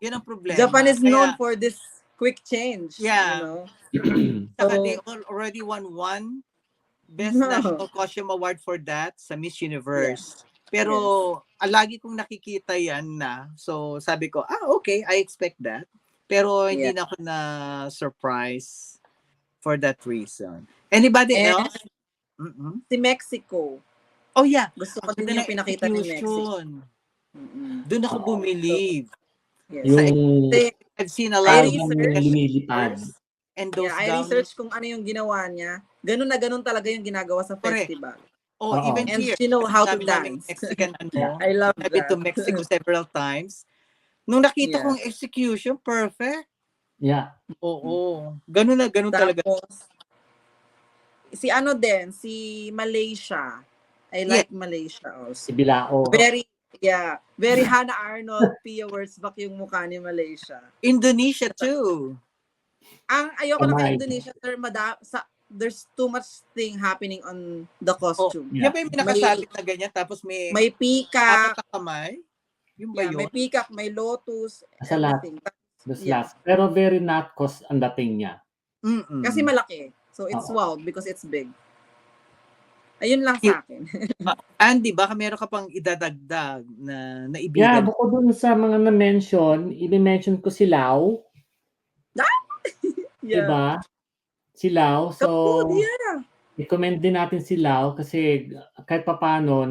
Yun ang problema. Japan is known Kaya, for this quick change. Yeah. You know? saka So- they already won one Best No. National Costume Award for that sa Miss Universe. Pero lagi kong nakikita yan na. So sabi ko, okay, I expect that. Pero hindi na ako na surprise for that reason. Anybody And else? Mm-mm. si Mexico. Oh yeah. Gusto ko Ang din ganda yung ng pinakita ni Mexico. execution. Mm-mm. Doon ako bumilieve. Yes. Yung Kasi, I've seen a lot of research. lumilipad. and those I researched kung ano yung ginawa niya. Ganun na ganun talaga yung ginagawa sa Correct. festival. Oo. even And here. she know how to Dami naming dance. Mexican I love I've been to that. Mexico several times. Nung nakita Yeah. kong execution, perfect. Yeah. Oo. Ganun na, ganun talaga. Tapos, si Malaysia. I like Malaysia also. Si Bilao. Very Hannah Arnold, Pia Wurtzbach yung mukha ni Malaysia. Indonesia too. Ang ayoko na kay Kamay. Indonesia, there's too much thing happening on the costume. Yeah. Yan ba yung nakasabit na ganyan tapos may May peacock, apat na kamay? Yung ba may yun? peacock, may lotus, Sa lahat. everything. This Yeah. last. Pero very not cost ang dating niya. Mm-mm. Kasi malaki. So it's Oo. wild because it's big. Ayun lang sa akin. Andy, baka meron ka pang idadagdag na Yeah, naibigan. bukod dun sa mga na-mention, i-mention ko si Lau. Diba? Si Lau. So, Yeah. i-commend din natin si Lau kasi kahit papano,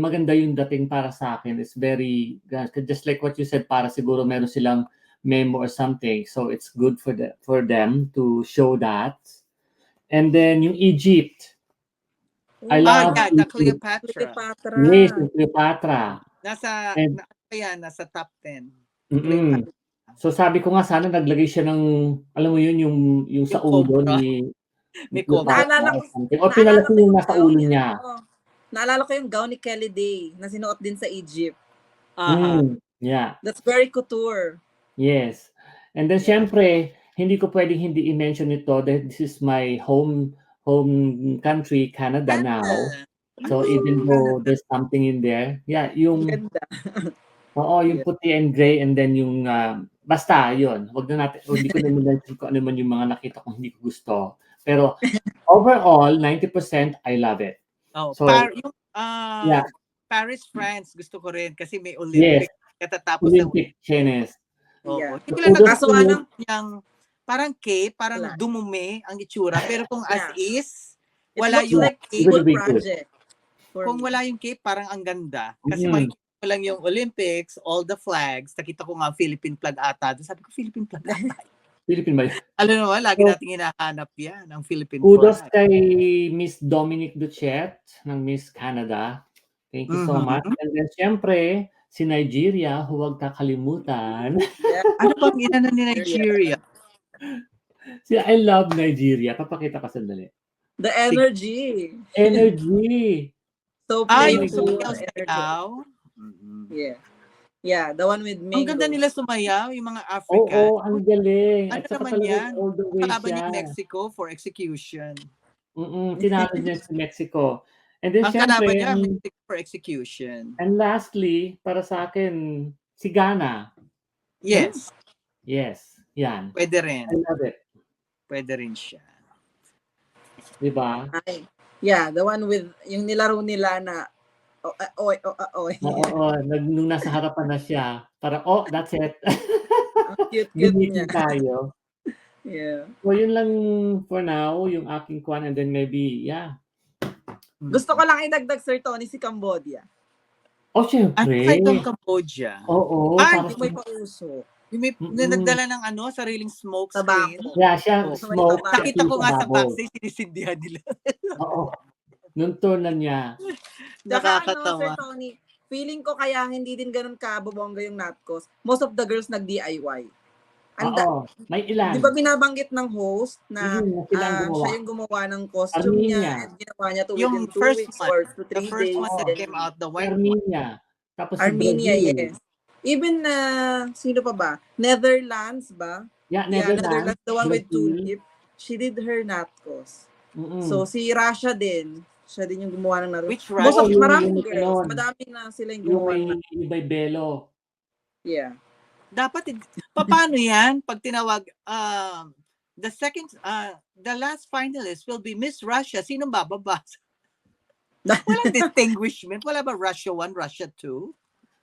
maganda yung dating para sa akin. It's very, just like what you said, para siguro meron silang memo or something. So, it's good for them to show that. And then, yung Egypt. I love the Egypt. Cleopatra. Cleopatra. Yes, yung Cleopatra. Nasa nasa top 10. Mm-mm. So sabi ko nga sana naglagay siya ng, alam mo yun, yung sa Yung ulo cobra. ni May Cleopatra Naalala or ko- something. O pinalaki yung nasa ulo niya. Naalala ko yung gown ni Kelly Day na sinuot din sa Egypt. Aha. Yeah. That's very couture. Yes. And then syempre, hindi ko pwedeng hindi i-mention ito that this is my home country, Canada now. So even though there's something in there, yeah, yung Ganda. yung puti and gray and then yung basta yun. Wag na natin, hindi ko na mention kung ano man yung mga nakita kong hindi ko gusto. Pero overall, 90% I love it. Oh, So, yung yeah. Paris, France, gusto ko rin kasi may Olympic katatapos ng Olympic tennis. Oo. Yeah. Hindi ko lang Kudos nagkasuwa to- ng yung parang cape, parang Wala. dumumi ang itsura. Pero kung as Yeah. is, It wala looks yung like cape. school Really good. project. for Kung me. wala yung cape, parang ang ganda. Kasi Mm. makikita ko lang yung Olympics, all the flags. Nakita ko nga Philippine flag ata. Sabi ko, Philippine flag ata. Philippine ba yun? Alam naman, lagi So, nating hinahanap yan, ang Philippine Kudos flag. kay Miss Dominique Duchet ng Miss Canada. Thank you so Mhm. much. And then syempre, si Nigeria, huwag kakalimutan. Yeah. Ano bang inano ni Nigeria? I love Nigeria. Papakita ko sandali. The energy. Energy. So Yung playful sumigaw energy. sayaw. Yeah. Yeah, the one with Ang mango. ganda nila sumayaw, yung mga African. Oo, ang galing. Ano At saka naman talagang yan? all the way Kalaban siya. yung Mexico for execution. Tinalo niya si Mexico. And then Ang kalaban syempre, niya, Mexico for execution. and lastly, para sa akin, si Ghana. Yes, Yes, yan. pwede rin. I love it. Pwede rin siya. Di ba? Ay, yeah, the one with yung nilaro nila na oy. Oo, nung nasa harapan na siya, para that's it. Ang cute Gimitin niya. tayo. Yeah. So, yun lang for now, yung aking kwan, and then maybe, yeah. Gusto ko lang idagdag, Sir Tony, si Cambodia. Oh, Ano syempre. kayo itong Cambodia? Oo, Ay, para Yung may pauso. Yung may nagdala ng sariling smoke screen. Tabako. yeah, siya, Oh. smoke. Nakita ko nga sa bubble. backstage, sinisindihan nila. Oo. Nung tour na niya. Saka Sir Nakakatawa. Tony, feeling ko kaya hindi din ganun kababongga yung Natkos. Most of the girls nag-DIY. Oo, may ilan. Di ba binabanggit ng host na sila ang gumawa. siya yung gumawa ng costume Armenia. niya and ginawa niya to Yung within 2 first weeks one, or to 3 The first days. one that came out, the white one. Armenia. Tapos Armenia, si Brazil. yes. Even sino pa ba? Netherlands ba? Yeah, Yeah, Netherlands. the one with Brazil. tulip. She did her Natkos. Mm-mm. So, si Russia din. Siya din yung gumawa ng Natkos. Which Most of Russia? maraming Yung girls. ganon. Madami na sila yung yung gumawa may ng ibay belo. Yeah. Dapat, paano yan? Pag tinawag, the last finalist will be Miss Russia. Sinong bababa? Walang distinguishment. Wala ba Russia 1, Russia 2?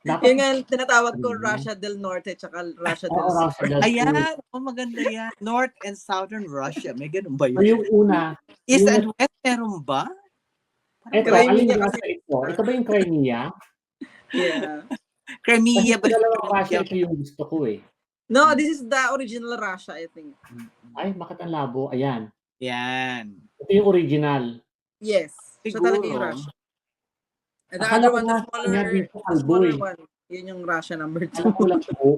Dapat, Yung nga, tinatawag ko Russia del Norte tsaka Russia del Oo, Sur. Russia del Sur. Ayan, maganda yan. North and Southern Russia. May ganun ba O yun? yung una, East yung- and West, meron ba? ito, Crimea alin kasi- Russia ito? Ito ba yung Crimea? Yeah. Crimea Kasi ba? dalawang Russia ito yung gusto ko eh. No, this is the original Russia, I think. Ay, bakit ang labo? Ayan. Yan. Ito yung original. Yes. Siya Siguro. talaga yung Russia. And the Akala other ko one, the nga, niya dito, smaller Alboy. one. Yun yung Russia number 2. Alam ko lang po.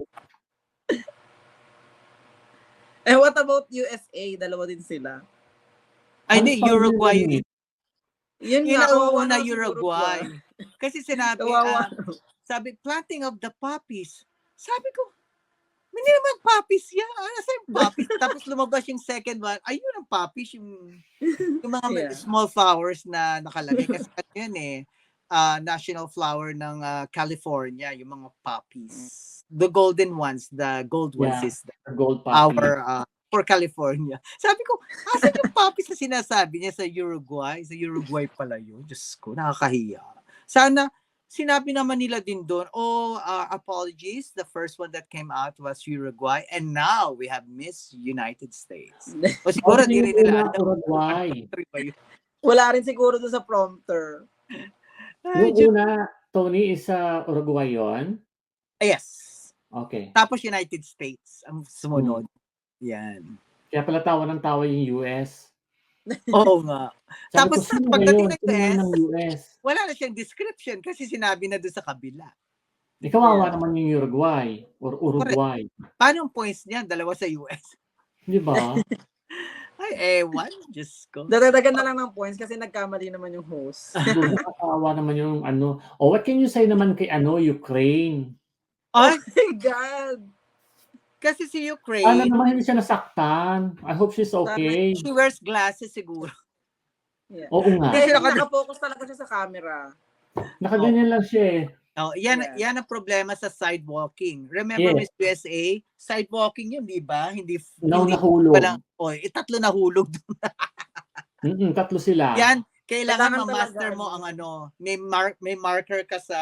And what about USA? Dalawa din sila. Ay, hindi, Ano pa Uruguay. yun? Yun Yun nga, ang kawawa una, naman si Uruguay. Kasi sinabi, Kawawa. sabi, planting of the poppies. Sabi ko, hindi naman poppies yan. Nasa yung poppies? Tapos lumabas yung second one. Ayun ang poppies, yung mga Yeah. small flowers na nakalagay. Kasi ano yan eh, national flower ng California, yung mga poppies. The golden ones, the gold ones Yeah. is Gold poppy. our for California. Sabi ko, asan yung poppies na sinasabi niya sa Uruguay? Sa Uruguay pala yun. Diyos ko, nakakahiya. Sana, sinabi naman nila din doon, apologies, the first one that came out was Uruguay, and now we have Miss United States. O siguro, Ito di yung rin nila una, alam. Uruguay. Wala rin siguro doon sa prompter. Ay, Yung una, Tony, is Uruguay yun? yes. Okay. Tapos United States ang sumunod. Yan. Kaya pala tawa ng tawa yung US. Oo nga. Sabi Tapos ko, sino pagdating ngayon? ng Sino US, ng US? wala na siyang description kasi sinabi na doon sa kabila. Kawawa naman yung Uruguay or Uruguay. Paano ang points niya? Dalawa sa US. Di ba? Ay, ewan. Diyos ko. Dadagan na lang ng points kasi nagkamali naman yung host. Kawawa naman yung ano. Oh, what can you say naman kay Ukraine? Ay, Oh my God! kasi si Sana Ukraine, naman hindi siya nasaktan. I hope she's okay. she wears glasses siguro. Yeah. Oo nga. Kasi Kasi nakafocus talaga siya sa camera. Nakaganyan lang siya eh. Oh, Yeah. yan ang problema sa sidewalking. Remember Yeah. Miss USA? Sidewalking yun, di ba? Hindi Nahulog. Walang, tatlo nahulog doon. Tatlo sila. Yan, kailangan Kailangan ma-master talaga, mo ang may marker ka sa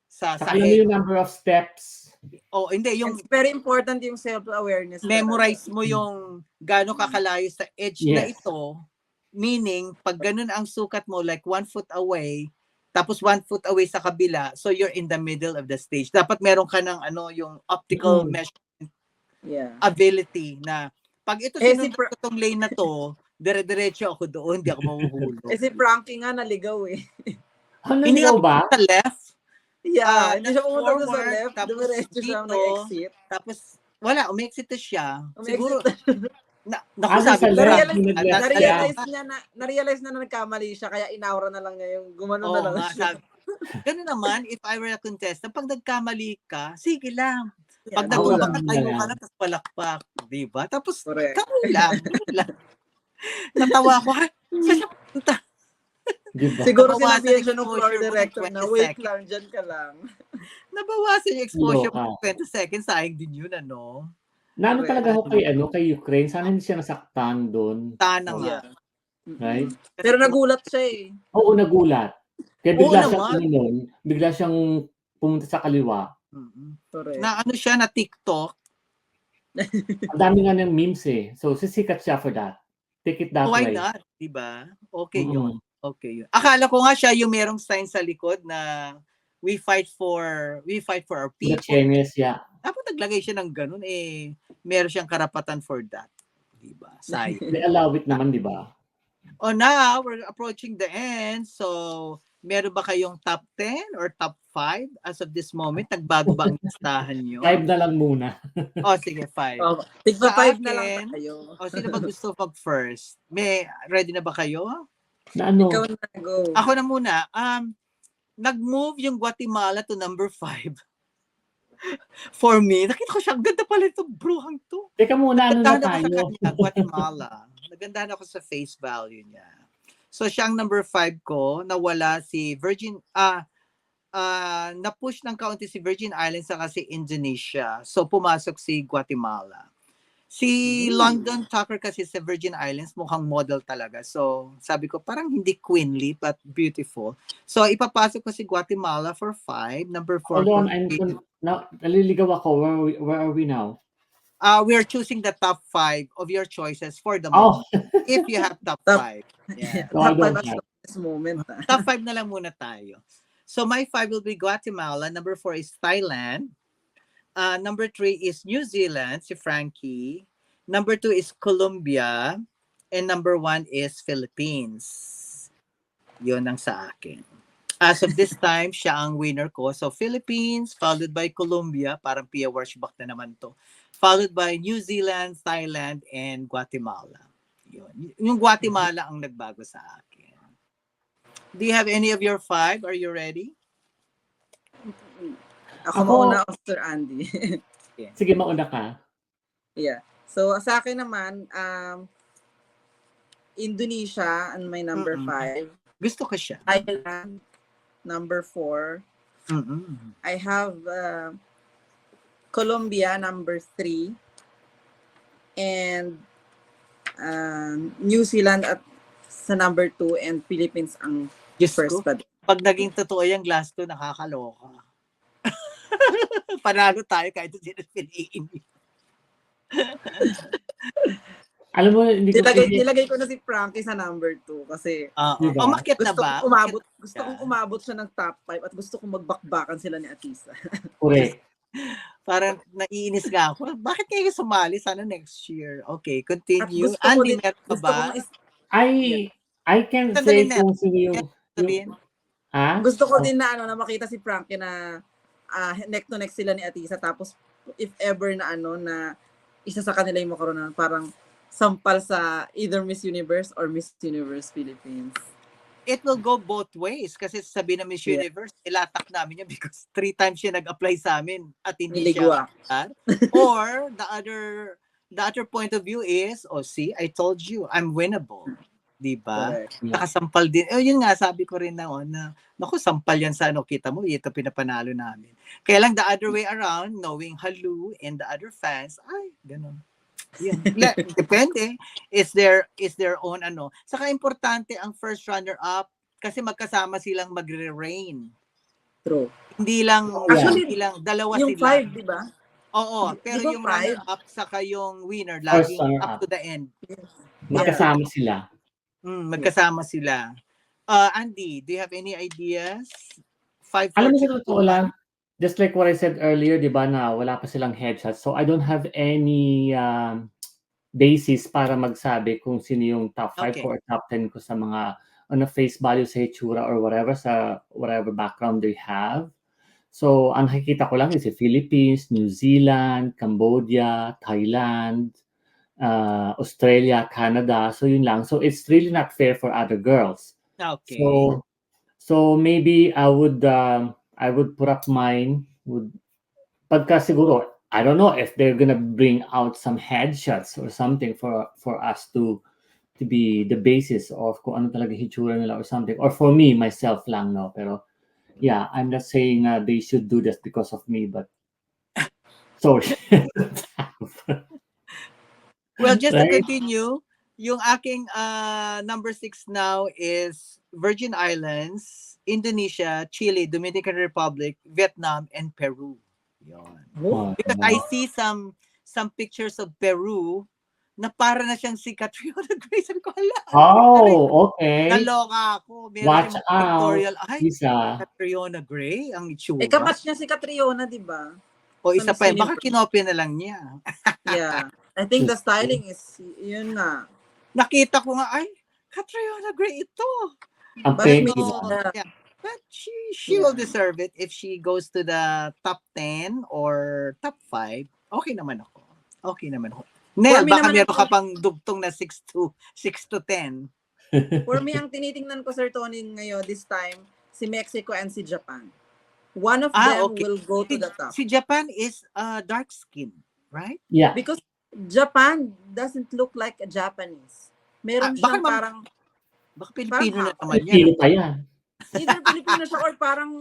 Saka alam mo head. yung number of steps. Oh, hindi, yung It's very important yung self-awareness. memorize mo yung gaano kakalayo sa edge na Yes. ito. Meaning, pag ganun ang sukat mo, like 1 foot away, tapos 1 foot away sa kabila, so you're in the middle of the stage. Dapat meron ka ng yung optical measurement Yeah. ability na pag ito Eh, sinunod ko tong lane na to, dire-diretso ako doon, hindi ako mahuhulog. Eh si Frankie nga naligaw eh. Ano Hindi ikaw ako ba? sa left, Yeah, hindi siya pumunta doon sa forward, left. tapos Dumiretso siya dito, nag-exit. tapos wala, umexit na siya. Umexit Siguro, naku, Ano sabi sa ko, left? na- Na-realize na nagkamali siya kaya inawra na lang niya yung gumano Oo na lang nga, siya. Ganun naman, if I were a contestant, pag nagkamali ka, sige lang. Yeah, Pag go Oo, natumba lang. ka, tayo lang. ka lang, tapos palakpak. Diba? Tapos, Correct. kami lang. Ganun lang. Natawa ko, ha? Saan siya pupunta? Di ba? Siguro Nabawasan sinabihan siya ng exposure floor mo ng director 20 na, wait seconds. lang, dyan ka lang. Nabawasan yung exposure Loka. mo ng 20 seconds. Sayang din yun, ano? Naano Correct. talaga ako kay Ukraine. Sana hindi siya nasaktan doon. Sana nga. Yeah. Right? Kasi Pero nagulat siya eh. Oo, nagulat. Kaya Oo bigla siyang, naman. bigla siyang pumunta sa kaliwa. Correct. Na ano siya, na TikTok. Ang dami nga ng memes eh. So, sisikat siya for that. Take it that Why way. not? Diba? Okay Mm-mm. yun. Okay yun. Akala ko nga siya yung merong sign sa likod na we fight for our The people. Chinese, yeah. Dapat naglagay siya ng ganun meron siyang karapatan for that. Diba? Sayang. They allow it naman, di ba? Oh, now we're approaching the end. So, meron ba kayong top 10 or top 5 as of this moment? Nagbago ba ang listahan nyo? 5 na lang muna. Oh, sige, 5. Oh, tigpa Sa 5 na lang akin, tayo. sino ba gusto pag first? Ready na ba kayo? Na ano? Ikaw na, go. Ako na muna. Nag-move yung Guatemala to number 5. For me, nakita ko siya, ang ganda pala itong bruhang to. Teka muna, ano na Nagandahan ako sa tayo? kanya, Guatemala. Nagandahan ako sa face value niya. So siya ang number 5 ko, nawala si na-push ng kaunti si Virgin Islands saka si Indonesia. So pumasok si Guatemala. Si London Tucker kasi sa Virgin Islands mukhang model talaga. So sabi ko parang hindi queenly but beautiful. So ipapasok ko si Guatemala for 5. Number 4 Hold ko. on, naliligaw ako. Where are we now? We are choosing the top 5 of your choices for the Oh, moment. If you have top 5. Yeah. no, I Top don't 5 have. at this moment. Top 5 na lang muna tayo. So my 5 will be Guatemala. Number 4 is Thailand. Number 3 is New Zealand, si Frankie. Number 2 is Colombia. And number 1 is Philippines. Yun ang sa akin. As of this time, siya ang winner ko. So Philippines, followed by Colombia. Parang Pia Washback na naman to. Followed by New Zealand, Thailand, and Guatemala. Yun. Yung Guatemala ang nagbago sa akin. Do you have any of your 5? Are you ready? Ako mauna, Sir Andy. Sige, mauna ka. Yeah. So, sa akin naman, Indonesia, and my number 5. Gusto ko siya. Thailand, number 4. I have Colombia, number 3. And New Zealand at sa number 2 and Philippines ang Diyos first ko, pa. pag naging totoo yung last 2, nakakaloka. Panalo tayo kahit hindi na piliin. Alam mo, hindi ko Nilagay ko na si Frankie sa number 2 kasi Diba? Umakyat na ba? gusto kong umabot siya ng top 5 at gusto kong magbakbakan sila ni Atisa. Correct. Parang naiinis nga ako. Bakit kayo sumali? Sana next year. Okay, continue. At gusto ko Andy, din- meron ka gusto ba? kong I can Sandali say na. kung sino yung... Sabihin? Ha? Gusto ko din na na makita si Frankie na neck to neck sila ni Atisa, tapos if ever na na isa sa kanila yung makaroon parang sampal sa either Miss Universe or Miss Universe Philippines. It will go both ways kasi sabi ng Miss Universe, ilatak namin yan because 3 times siya nag-apply sa amin at hindi Niligwa. siya. Or the other point of view is, see, I told you, I'm winnable. Diba? Correct. Nakasampal din. Yun nga, sabi ko rin na, naku, sampal yan sa kita mo, ito pinapanalo namin. Kaya lang the other way around, knowing Halu and the other fans, ganun. Yun. Depende. Is their own Saka importante ang first runner-up kasi magkasama silang magre-reign. True. Hindi lang, Actually, dalawa yung sila. 5, di ba? Oo, pero Di ba yung five? runner-up saka yung winner, First laging runner-up. up to the end. Magkasama sila. Magkasama sila. Andy, do you have any ideas? 5, 4, Alam mo 3, sa totoo lang, just like what I said earlier, di ba, na wala pa silang headshots. So I don't have any basis para magsabi kung sino yung top 5 Okay. ko or top 10 ko sa mga face value sa hitsura or whatever, sa whatever background they have. So ang nakikita ko lang is Philippines, New Zealand, Cambodia, Thailand, Australia, Canada. So yun lang. So it's really not fair for other girls. Okay. So maybe I would put up mine. Pagka siguro, I don't know if they're gonna bring out some headshots or something for us to be the basis of kung ano talaga hitsura nila or something. Or for me, myself lang, no? Pero, yeah, I'm not saying they should do this because of me, but sorry. Well, just to Right? continue, yung aking number 6 now is Virgin Islands, Indonesia, Chile, Dominican Republic, Vietnam, and Peru. Yun. Oh, Because I see some pictures of Peru na para na siyang si Catriona Gray. Sabi ko, hala, oh, okay. naloka ako. Meron Watch siyang mga out, pictorial. Ay, Lisa. Catriona Gray, ang itsura. Kamatch niya si Catriona, di ba? O isa sa pa yun, Miss baka kinopya na lang niya. Yeah. I think the styling is, yun na. Nakita ko nga, ay, Catriona Gray ito. Ang But pink, may- diba? Yeah. But she will deserve it if she goes to the top 10 or top 5. Okay naman ako. Okay naman ako. Nel, me baka naman meron ako- ka pang dugtong na 6 to 10. For me, ang tinitingnan ko, Sir Tony, ngayon, this time, si Mexico and si Japan. One of them Okay. will go to the top. Si Japan is dark skin, right? Yeah. Because Japan doesn't look like a Japanese. Meron baka siyang parang, Baka Pilipino na naman Pilipino yan. pa yan. either Filipino siya or parang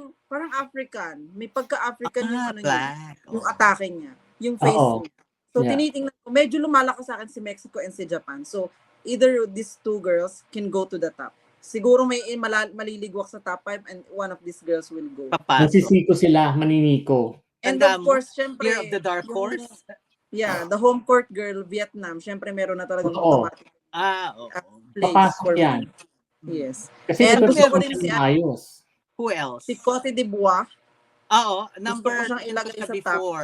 African. May pagka-African yung ano niya. Black. Yung atake niya. Yung face Oo. niya. So, Yeah. tinitingnan ko, medyo lumalakas sa akin si Mexico and si Japan. So, either these two girls can go to the top. Siguro may maliligwak sa top 5 and one of these girls will go. Papasok. Mansisiko sila, maniniko. And Tanda of mo, course, syempre, Year of the Dark yung- Horse? Yeah, the home court girl, Vietnam, syempre meron na talagang Oo. automatic Oo. place Papasok for yan. me. Yes. Kasi And ito gusto siya ko rin si- ayos. Who else? Si Cote d'Ivoire, Oo, gusto number ko siyang 10 ilagay ko siya sa top. before.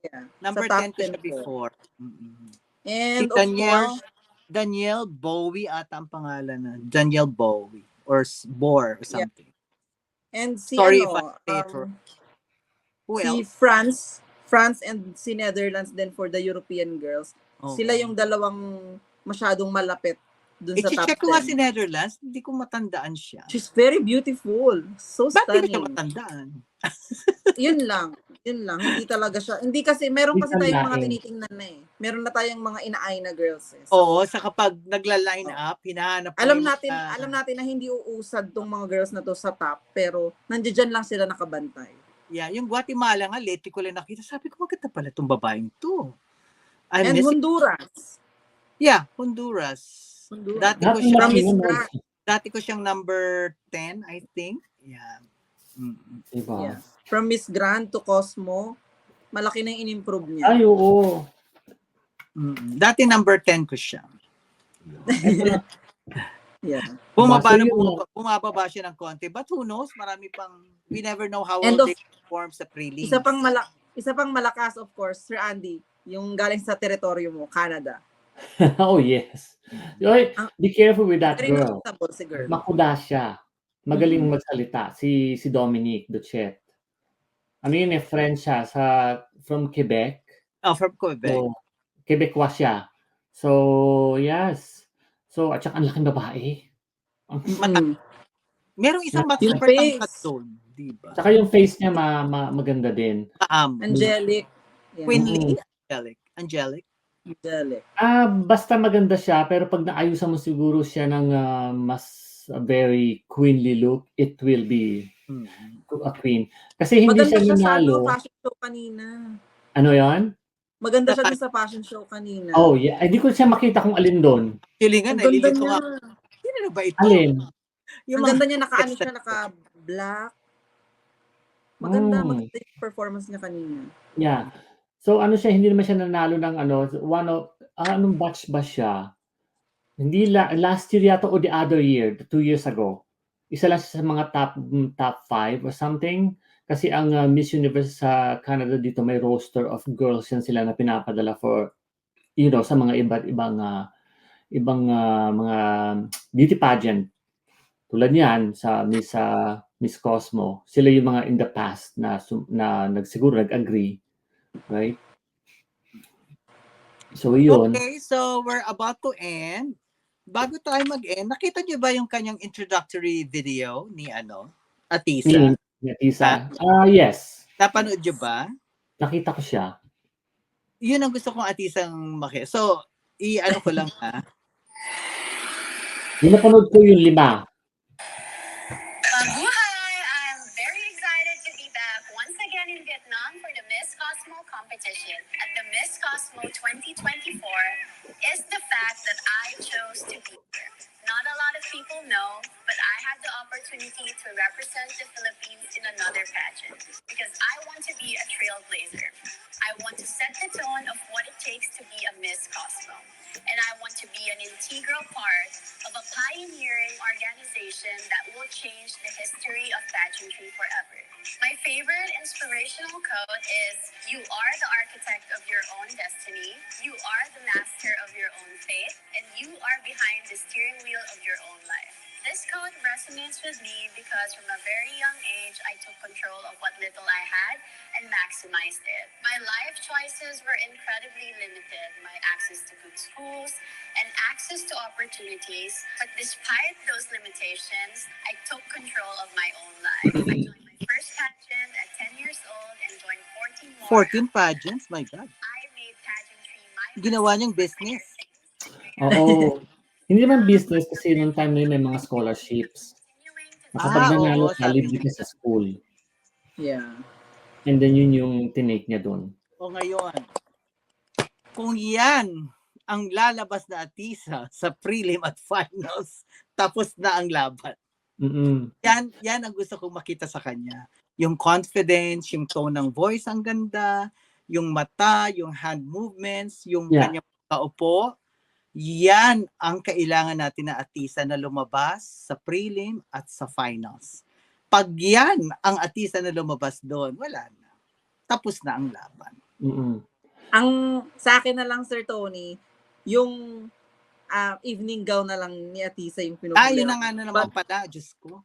yeah, Number sa top 10 ko siya 10 ko. before. Mm-mm. And Si of course, Danielle Bowie ata ang pangalan na. Danielle Bowie or Boer or Yeah. something. and si Sorry ano, if I say it wrong. Who si else? France and si Netherlands din for the European girls. Oo. Sila yung dalawang masyadong malapit dun sa top I-check ko nga si 10. Netherlands, hindi ko matandaan siya. She's very beautiful. So Ba't hindi ko siya stunning. matandaan? Yun lang. Hindi talaga siya. Hindi kasi, meron kasi Hindi tayong mga tandain. tinitingnan na eh. Meron na tayong mga inaay na girls eh. Oo, sa kapag nagla-line up, hinahanap ko Alam yung natin na hindi uusad tong mga girls na to sa top, pero nandiyan lang sila nakabantay. Yeah, yung Guatemala nga, lately ko lang nakita. Sabi ko, maganda pala itong babaeng to. I'm And missing- Honduras. Yeah, Honduras. Dati ko Lahat ng siya, From Miss Latino, Grand. dati ko siyang number 10, I think. Yeah. Mm-mm. Diba? Yeah. From Miss Grand to Cosmo, malaki na yung in-improve niya. Ay, oo. Mm-mm. Dati number 10 ko siya. Yeah. Bumaba So, na yun. bumababa siya ng konti. But who knows? Marami pang, we never know how And will of- they perform sa prelims. Isa pang malakas, of course, Sir Andy, yung galing sa teritoryo mo, Canada. Oh, yes. Oy, be careful with that Very girl. notable si girl. Makuda siya. Magaling magsalita. Si Dominique Duchet. Ano yun eh, friend siya from Quebec. Oh, from Quebec. So, Quebecois siya. So, yes. So, at saka ang laking babae. Mm. Merong isang Yung super face. tangkad doon, di ba? Saka yung face niya maganda din. Angelic. Yeah. Queen Lee, Angelic. Angelic. Basta maganda siya, pero pag naayusan mo siguro siya ng mas very queenly look, it will be a queen. Kasi hindi Maganda siya siya sa nanalo. fashion show kanina. Ano yon? Maganda siya dun sa fashion show kanina. Oh, yeah. Ay, di ko siya makita kung alin doon. Kilingan, Ang ganda nalilito niya. nga. Sino na ba ito? Alin? Ang ganda niya, naka-black. Maganda yung performance niya kanina. Yeah. So, ano siya, hindi naman siya nanalo ng anong batch ba siya? Hindi last year yata o the other year, 2 years ago. Isa lang siya sa mga top 5 or something. Kasi ang Miss Universe sa Canada dito may roster of girls yan sila na pinapadala for sa mga iba't ibang mga beauty pageant. Tulad niyan sa Miss Cosmo. Sila yung mga in the past na siguro nag-agree, right? So yun. Okay, so we're about to end. bago tayo mag-end, nakita niyo ba yung kanyang introductory video ni Atisa? Ni Atisa. Yes. Napanood niyo ba? Nakita ko siya. Yun ang gusto kong Atisang So, ko lang Yung napanood ko yung 5. Mabuhay! I'm very excited to be back once again in Vietnam for the Miss Cosmo competition. At the Miss Cosmo 2024 is the fact that I chose to be here. Not a lot of people know, but I had the opportunity to represent the Philippines in another pageant because I want to be a trailblazer. I want to set the tone of what it takes to be a Miss Cosmo. And I want to be an integral part of a pioneering organization that will change the history of pageantry forever. My favorite inspirational quote is, "You are the architect of your own destiny, you are the master of your own fate, and you are behind the steering wheel of your own life." This quote resonates with me because from a very young age, I took control of what little I had and maximized it. My life choices were incredibly limited. My access to good schools and access to opportunities. But despite those limitations, I took control of my own life. I joined my first pageant at 10 years old and joined 14 more. 14 pageants? My God. I made pageantry my Ginawa niyang business. Oo. Hindi naman business kasi noong time na yun may mga scholarships. Kapag nanalo ka, sabi libre ka sa school. Yeah. And then yun yung tinake niya doon. O ngayon, kung yan ang lalabas na Atisa sa prelim at finals, tapos na ang laban. Yan ang gusto kong makita sa kanya. Yung confidence, yung tone ng voice ang ganda, yung mata, yung hand movements, yung kanyang kaupo. Yan ang kailangan natin na Atisa na lumabas sa prelim at sa finals. Pag yan ang Atisa na lumabas doon, wala na. Tapos na ang laban. Ang sa akin na lang, Sir Tony, yung evening gown na lang ni Atisa yung pinupili. Yun na nga na naman pala, Diyos ko.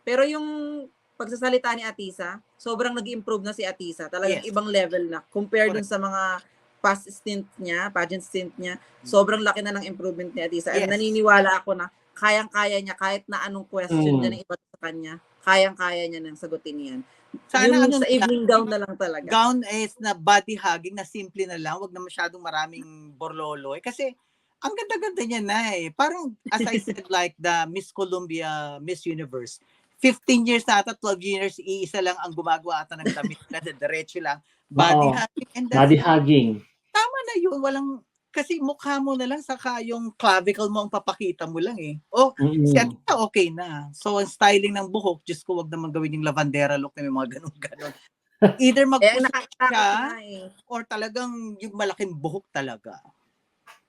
Pero yung pagsasalita ni Atisa, sobrang nag-improve na si Atisa. Talagang ibang level na. Compared dun sa mga past stint niya, pageant stint niya, sobrang laki na ng improvement ni Atisa. At naniniwala ako na kayang-kaya niya, kahit na anong question niya ng iba sa kanya, kayang-kaya niya nang sagutin yan. Sana yung sa evening gown na lang talaga. Gown is na body hugging, na simple na lang, wag na masyadong maraming borloloy. Kasi ang ganda-ganda niya na eh. Parang, as I said, like the Miss Columbia, Miss Universe, 15 years na ata, 12 years, iisa lang ang gumagawa ata ng damit na diretso lang. Body hugging. And body hugging. Tama na yun, kasi mukha mo na lang, saka yung clavicle mo ang papakita mo lang eh. Si Atisa okay na. So, ang styling ng buhok, Diyos ko, wag naman gawin yung lavandera look na may mga ganun-ganun. Either mag-push siya, or talagang yung malaking buhok talaga.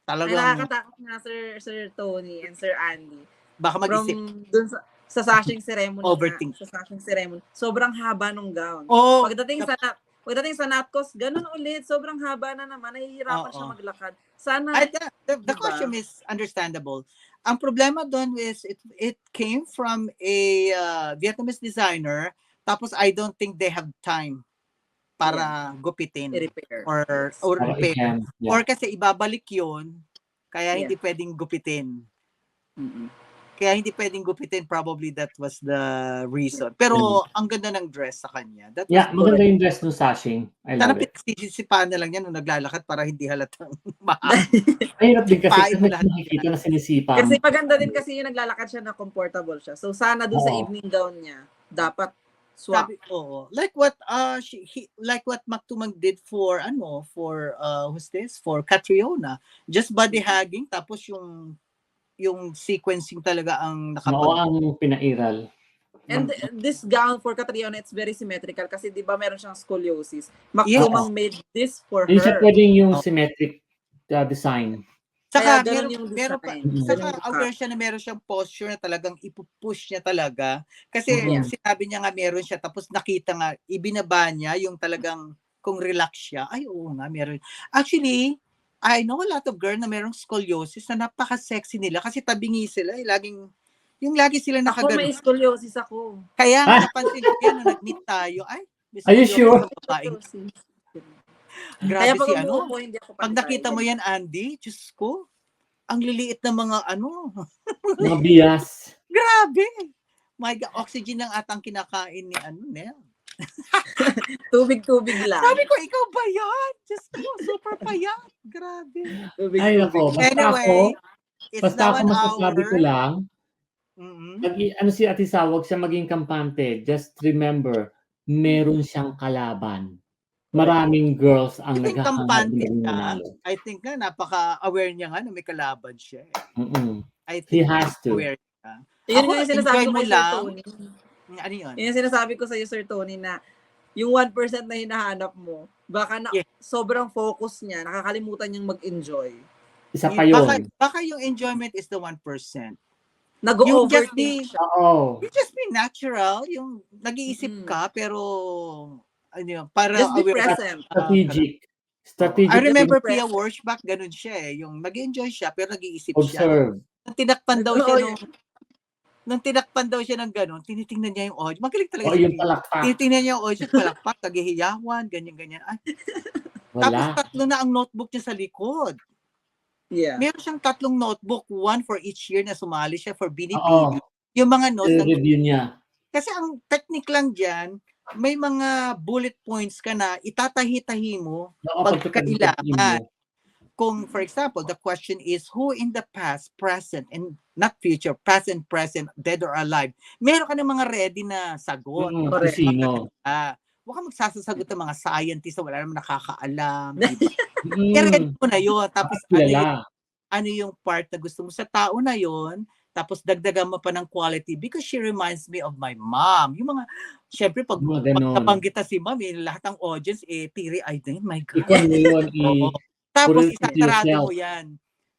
Nakakatakot nga, Sir Tony and Sir Andy. Baka mag-isip. Dun sa sashing ceremony. Overthink. Sa sashing ceremony. Sobrang haba nung gown. Pagdating sa Natcos, ganun ulit. Sobrang haba na naman. Nahihirapan siya maglakad. Sana. The costume is understandable. Ang problema doon is it came from a Vietnamese designer. Tapos I don't think they have time para gupitin. I-repair. Or repair. Yeah. Or kasi ibabalik yun. Kaya hindi pwedeng gupitin. Kaya hindi pwedeng gupitin, probably that was the reason. Pero ang ganda ng dress sa kanya. Maganda yung dress ng sashing. I love it. Sana na lang yan nung naglalakad para hindi halatang mahal. Mahirap din kasi nakikita na sinisipa. Kasi maganda din kasi yung naglalakad siya na comfortable siya. So sana doon sa evening gown niya, dapat swap. Like what Mac Tumang did for who's this? For Catriona. Just body hugging, tapos yung sequencing talaga ang ang pinairal. And this gown for Catriona, it's very symmetrical kasi di ba meron siyang scoliosis. Mac Tumang made this for her. Hindi siya pwedeng yung symmetric design. Saka aware siya na meron siyang posture na talagang ipupush niya talaga. Kasi sinabi niya nga meron siya, tapos nakita nga, ibinaba niya yung talagang kung relax siya. Ay, oo nga, meron. Actually, I know a lot of girl na merong scoliosis na napaka-sexy nila kasi tabingi sila. Lagi sila nakagano. Ako may scoliosis ako. Kaya napansin ko yan nung nag-meet tayo. Ay, are you sure? Kaya Grabe pag si umuupo, hindi ako pag pantay. nakita mo yan, Andy, Diyos ko, ang liliit ng mga Mga bias. grabe. My God, oxygen lang atang kinakain ni Nel. Tubig-tubig lang. Sabi ko, ikaw ba yan? Diyos ko, super payat. Grabe. Ay, Tubig-tubig. nako. Anyway, it's Basta now ako an masasabi ko hour. lang, Mm-mm. ano si Ate Sa, huwag siya maging kampante. Just remember, meron siyang kalaban. Maraming girls I ang think naghahangad kampante maging siya. manalo. I think nga, napaka-aware niya nga na may kalaban siya. I He think has to. aware siya. Yun Ako, nga yung sinasabi enjoy ko mo kay Sir lang. Tony. Ano yun? Yun yung sinasabi ko sa'yo, Sir Tony, na yung 1% na hinahanap mo, baka na Yeah. sobrang focus niya, nakakalimutan niyang mag-enjoy. Isa pa yun. Baka yung enjoyment is the 1%. Yung just Nag-overthink siya. Oo. You just be natural, yung nag-iisip Mm-mm. ka pero ano yun, para Just be aware. present. Strategic. I remember Just be Pia present. Worshback, ganun siya yung nag-enjoy siya pero nag-iisip siya. Observe. Nung tinakpan daw siya Oo, nung tinakpan daw siya ng ganun, tinitingnan niya yung audio. Magaling talaga O si yung Pia. palakpak. Tinitingnan niya yung audio, palakpak, kagihiyawan, ganyan-ganyan. Ay, tapos Wala. 3 na ang notebook niya sa likod. Yeah. Meron siyang 3 notebook, 1 for each year na sumali siya for Oo. Binibini. Yung mga notes na I-review niya. kasi ang technique lang dyan, may mga bullet points ka na itatahi-tahi mo Oo, pag pagkatapos kailangan. mo. Kung, for example, the question is, who in the past, present, and not future, present, dead or alive, meron ka ng mga ready na sagot. Kung Correct. sino. Huwag ka magsasagot ng mga scientist na wala naman nakakaalam. Diba? Mm. I-ready mo na yun. Tapos Kilala. ano yung part na gusto mo sa tao na yon, tapos dagdagan mo pa ng quality because she reminds me of my mom. Yung mga, syempre pag Mga ganon. nabanggit si mom, lahat ng audience, teary-eyed na yun, my God. Ikaw mo yun. Oo. Tapos put it to isasarado yourself. mo yan.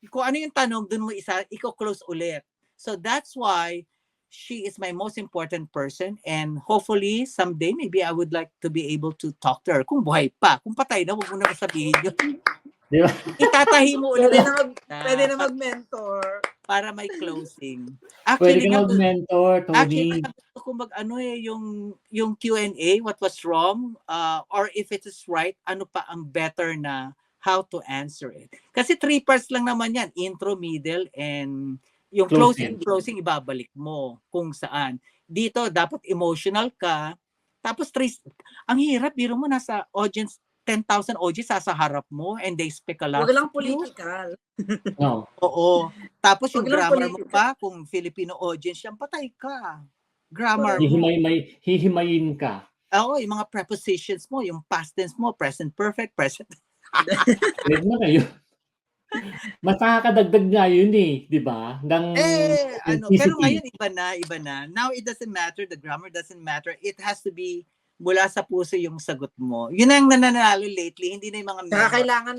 Kung ano yung tanong, dun mo i-close ulit. So that's why she is my most important person and hopefully someday maybe I would like to be able to talk to her. Kung buhay pa. Kung patay na, huwag mo na sabihin yun. Di ba? Itatahi mo ulit. Pwede na mag-mentor. Para may closing. Pwede Actually, ka mag-mentor, actually, Tony. gusto ko yung Q&A, what was wrong, or if it is right, ano pa ang better na how to answer it. Kasi 3 parts lang naman yan, intro, middle, and yung closing ibabalik mo kung saan. Dito, dapat emotional ka. Tapos, ang hirap, biro mo, nasa audience, 10,000 audience sa harap mo and they speak a lot. Huwag lang political. No. Oo. Tapos yung Huwag lang grammar mo political. pa, kung Filipino audience yan, patay ka. Grammar mo. Hihimayin ka. Oo, yung mga prepositions mo, yung past tense mo, present perfect, present. Red na kayo. Mas nakakadagdag nga yun di ba? Pero ngayon iba na. Now it doesn't matter, the grammar doesn't matter. It has to be mula sa puso yung sagot mo. Yun ang nananalo lately, hindi na yung mga Saka kailangan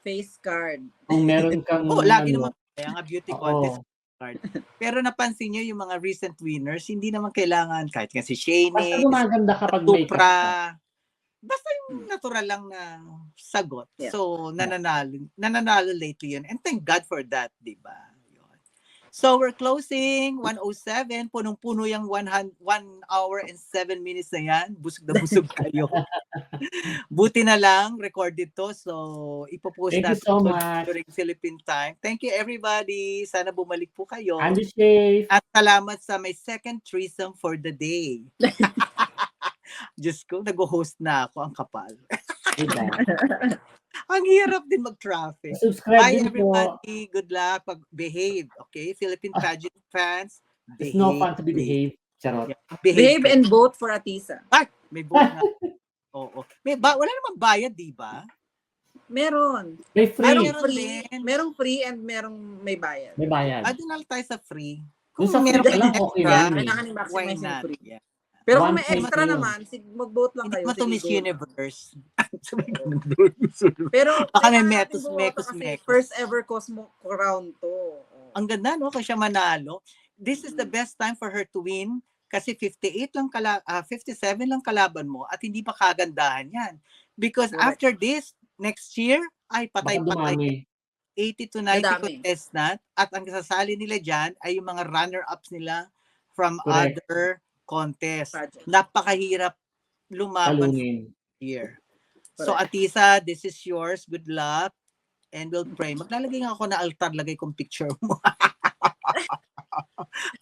face card. Kung meron kang lagi naman kaya nga beauty Oo. contest card. Pero napansin niyo yung mga recent winners, hindi naman kailangan kahit nga si Shane, basta gumaganda kapag may Tupra, basta yung natural lang na sagot. Yeah. So, nananalo lately yun. And thank God for that, di ba? Yun. So, we're closing, 1:07. Punong-puno yung 1 hour and 7 minutes na yan. Busog na busog kayo. Buti na lang, recorded to. So, ipopost Thank you natin so to much. during Philippine time. Thank you, everybody. Sana bumalik po kayo. Andy Safe. At salamat sa may second threesome for the day. Diyos ko, nag-host na ako, ang kapal. Diba? Ang hirap din mag-traffic. Subscribe Bye din po. everybody, good luck, behave, okay? Philippine pageant fans, It's behave. no fun to be behave. Charot. Yeah, Behave and vote for Atisa. Ay, may vote na. Oo. Wala namang bayad, di ba? Meron. May free. Meron Free. din. Merong free and merong may bayad. May bayad. Doon tayo sa free. Kung sa free meron ka kayong lang, okay extra, na yun. Kailangan why i-maximize yung not? free. Yeah. Pero kung One may point extra yun. naman, mag-vote lang Hindi kayo. mo to Sige, Miss go lang. Universe. Pero Baka may kailangan metos, natin bumoto kasi mekos. first ever Cosmo crown to. Ang ganda, no? Kasi siya manalo. This is the best time for her to win kasi 57 lang kalaban mo at hindi pa kagandahan yan. Because Correct. after this, next year, ay Baka patay-patay. dumami. 80 to 90 Madami. contestant at ang sasali nila dyan ay yung mga runner-ups nila from Correct. other contests. Project. Napakahirap lumaban Talunin. here. So Correct. Atisa, this is yours. Good luck. And we'll pray. Maglalagay nga ako na altar, lagay kong picture mo.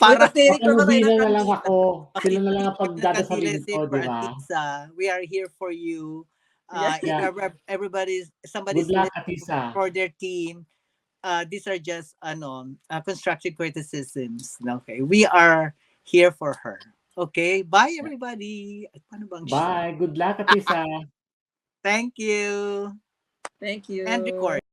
Para Tirik na patay Papaluhin ng na lang kandila. ako. Sila na lang ang pagdadasalin ko, for di ba? Atisa. We are here for you. Yeah. If Yeah. ever somebody's Good luck, listening Atisa. for their team, these are just constructive criticisms. Okay, we are here for her. Okay, bye everybody. Ay, paano bang Bye. Good luck, Atisa. Thank you. Thank you. And record.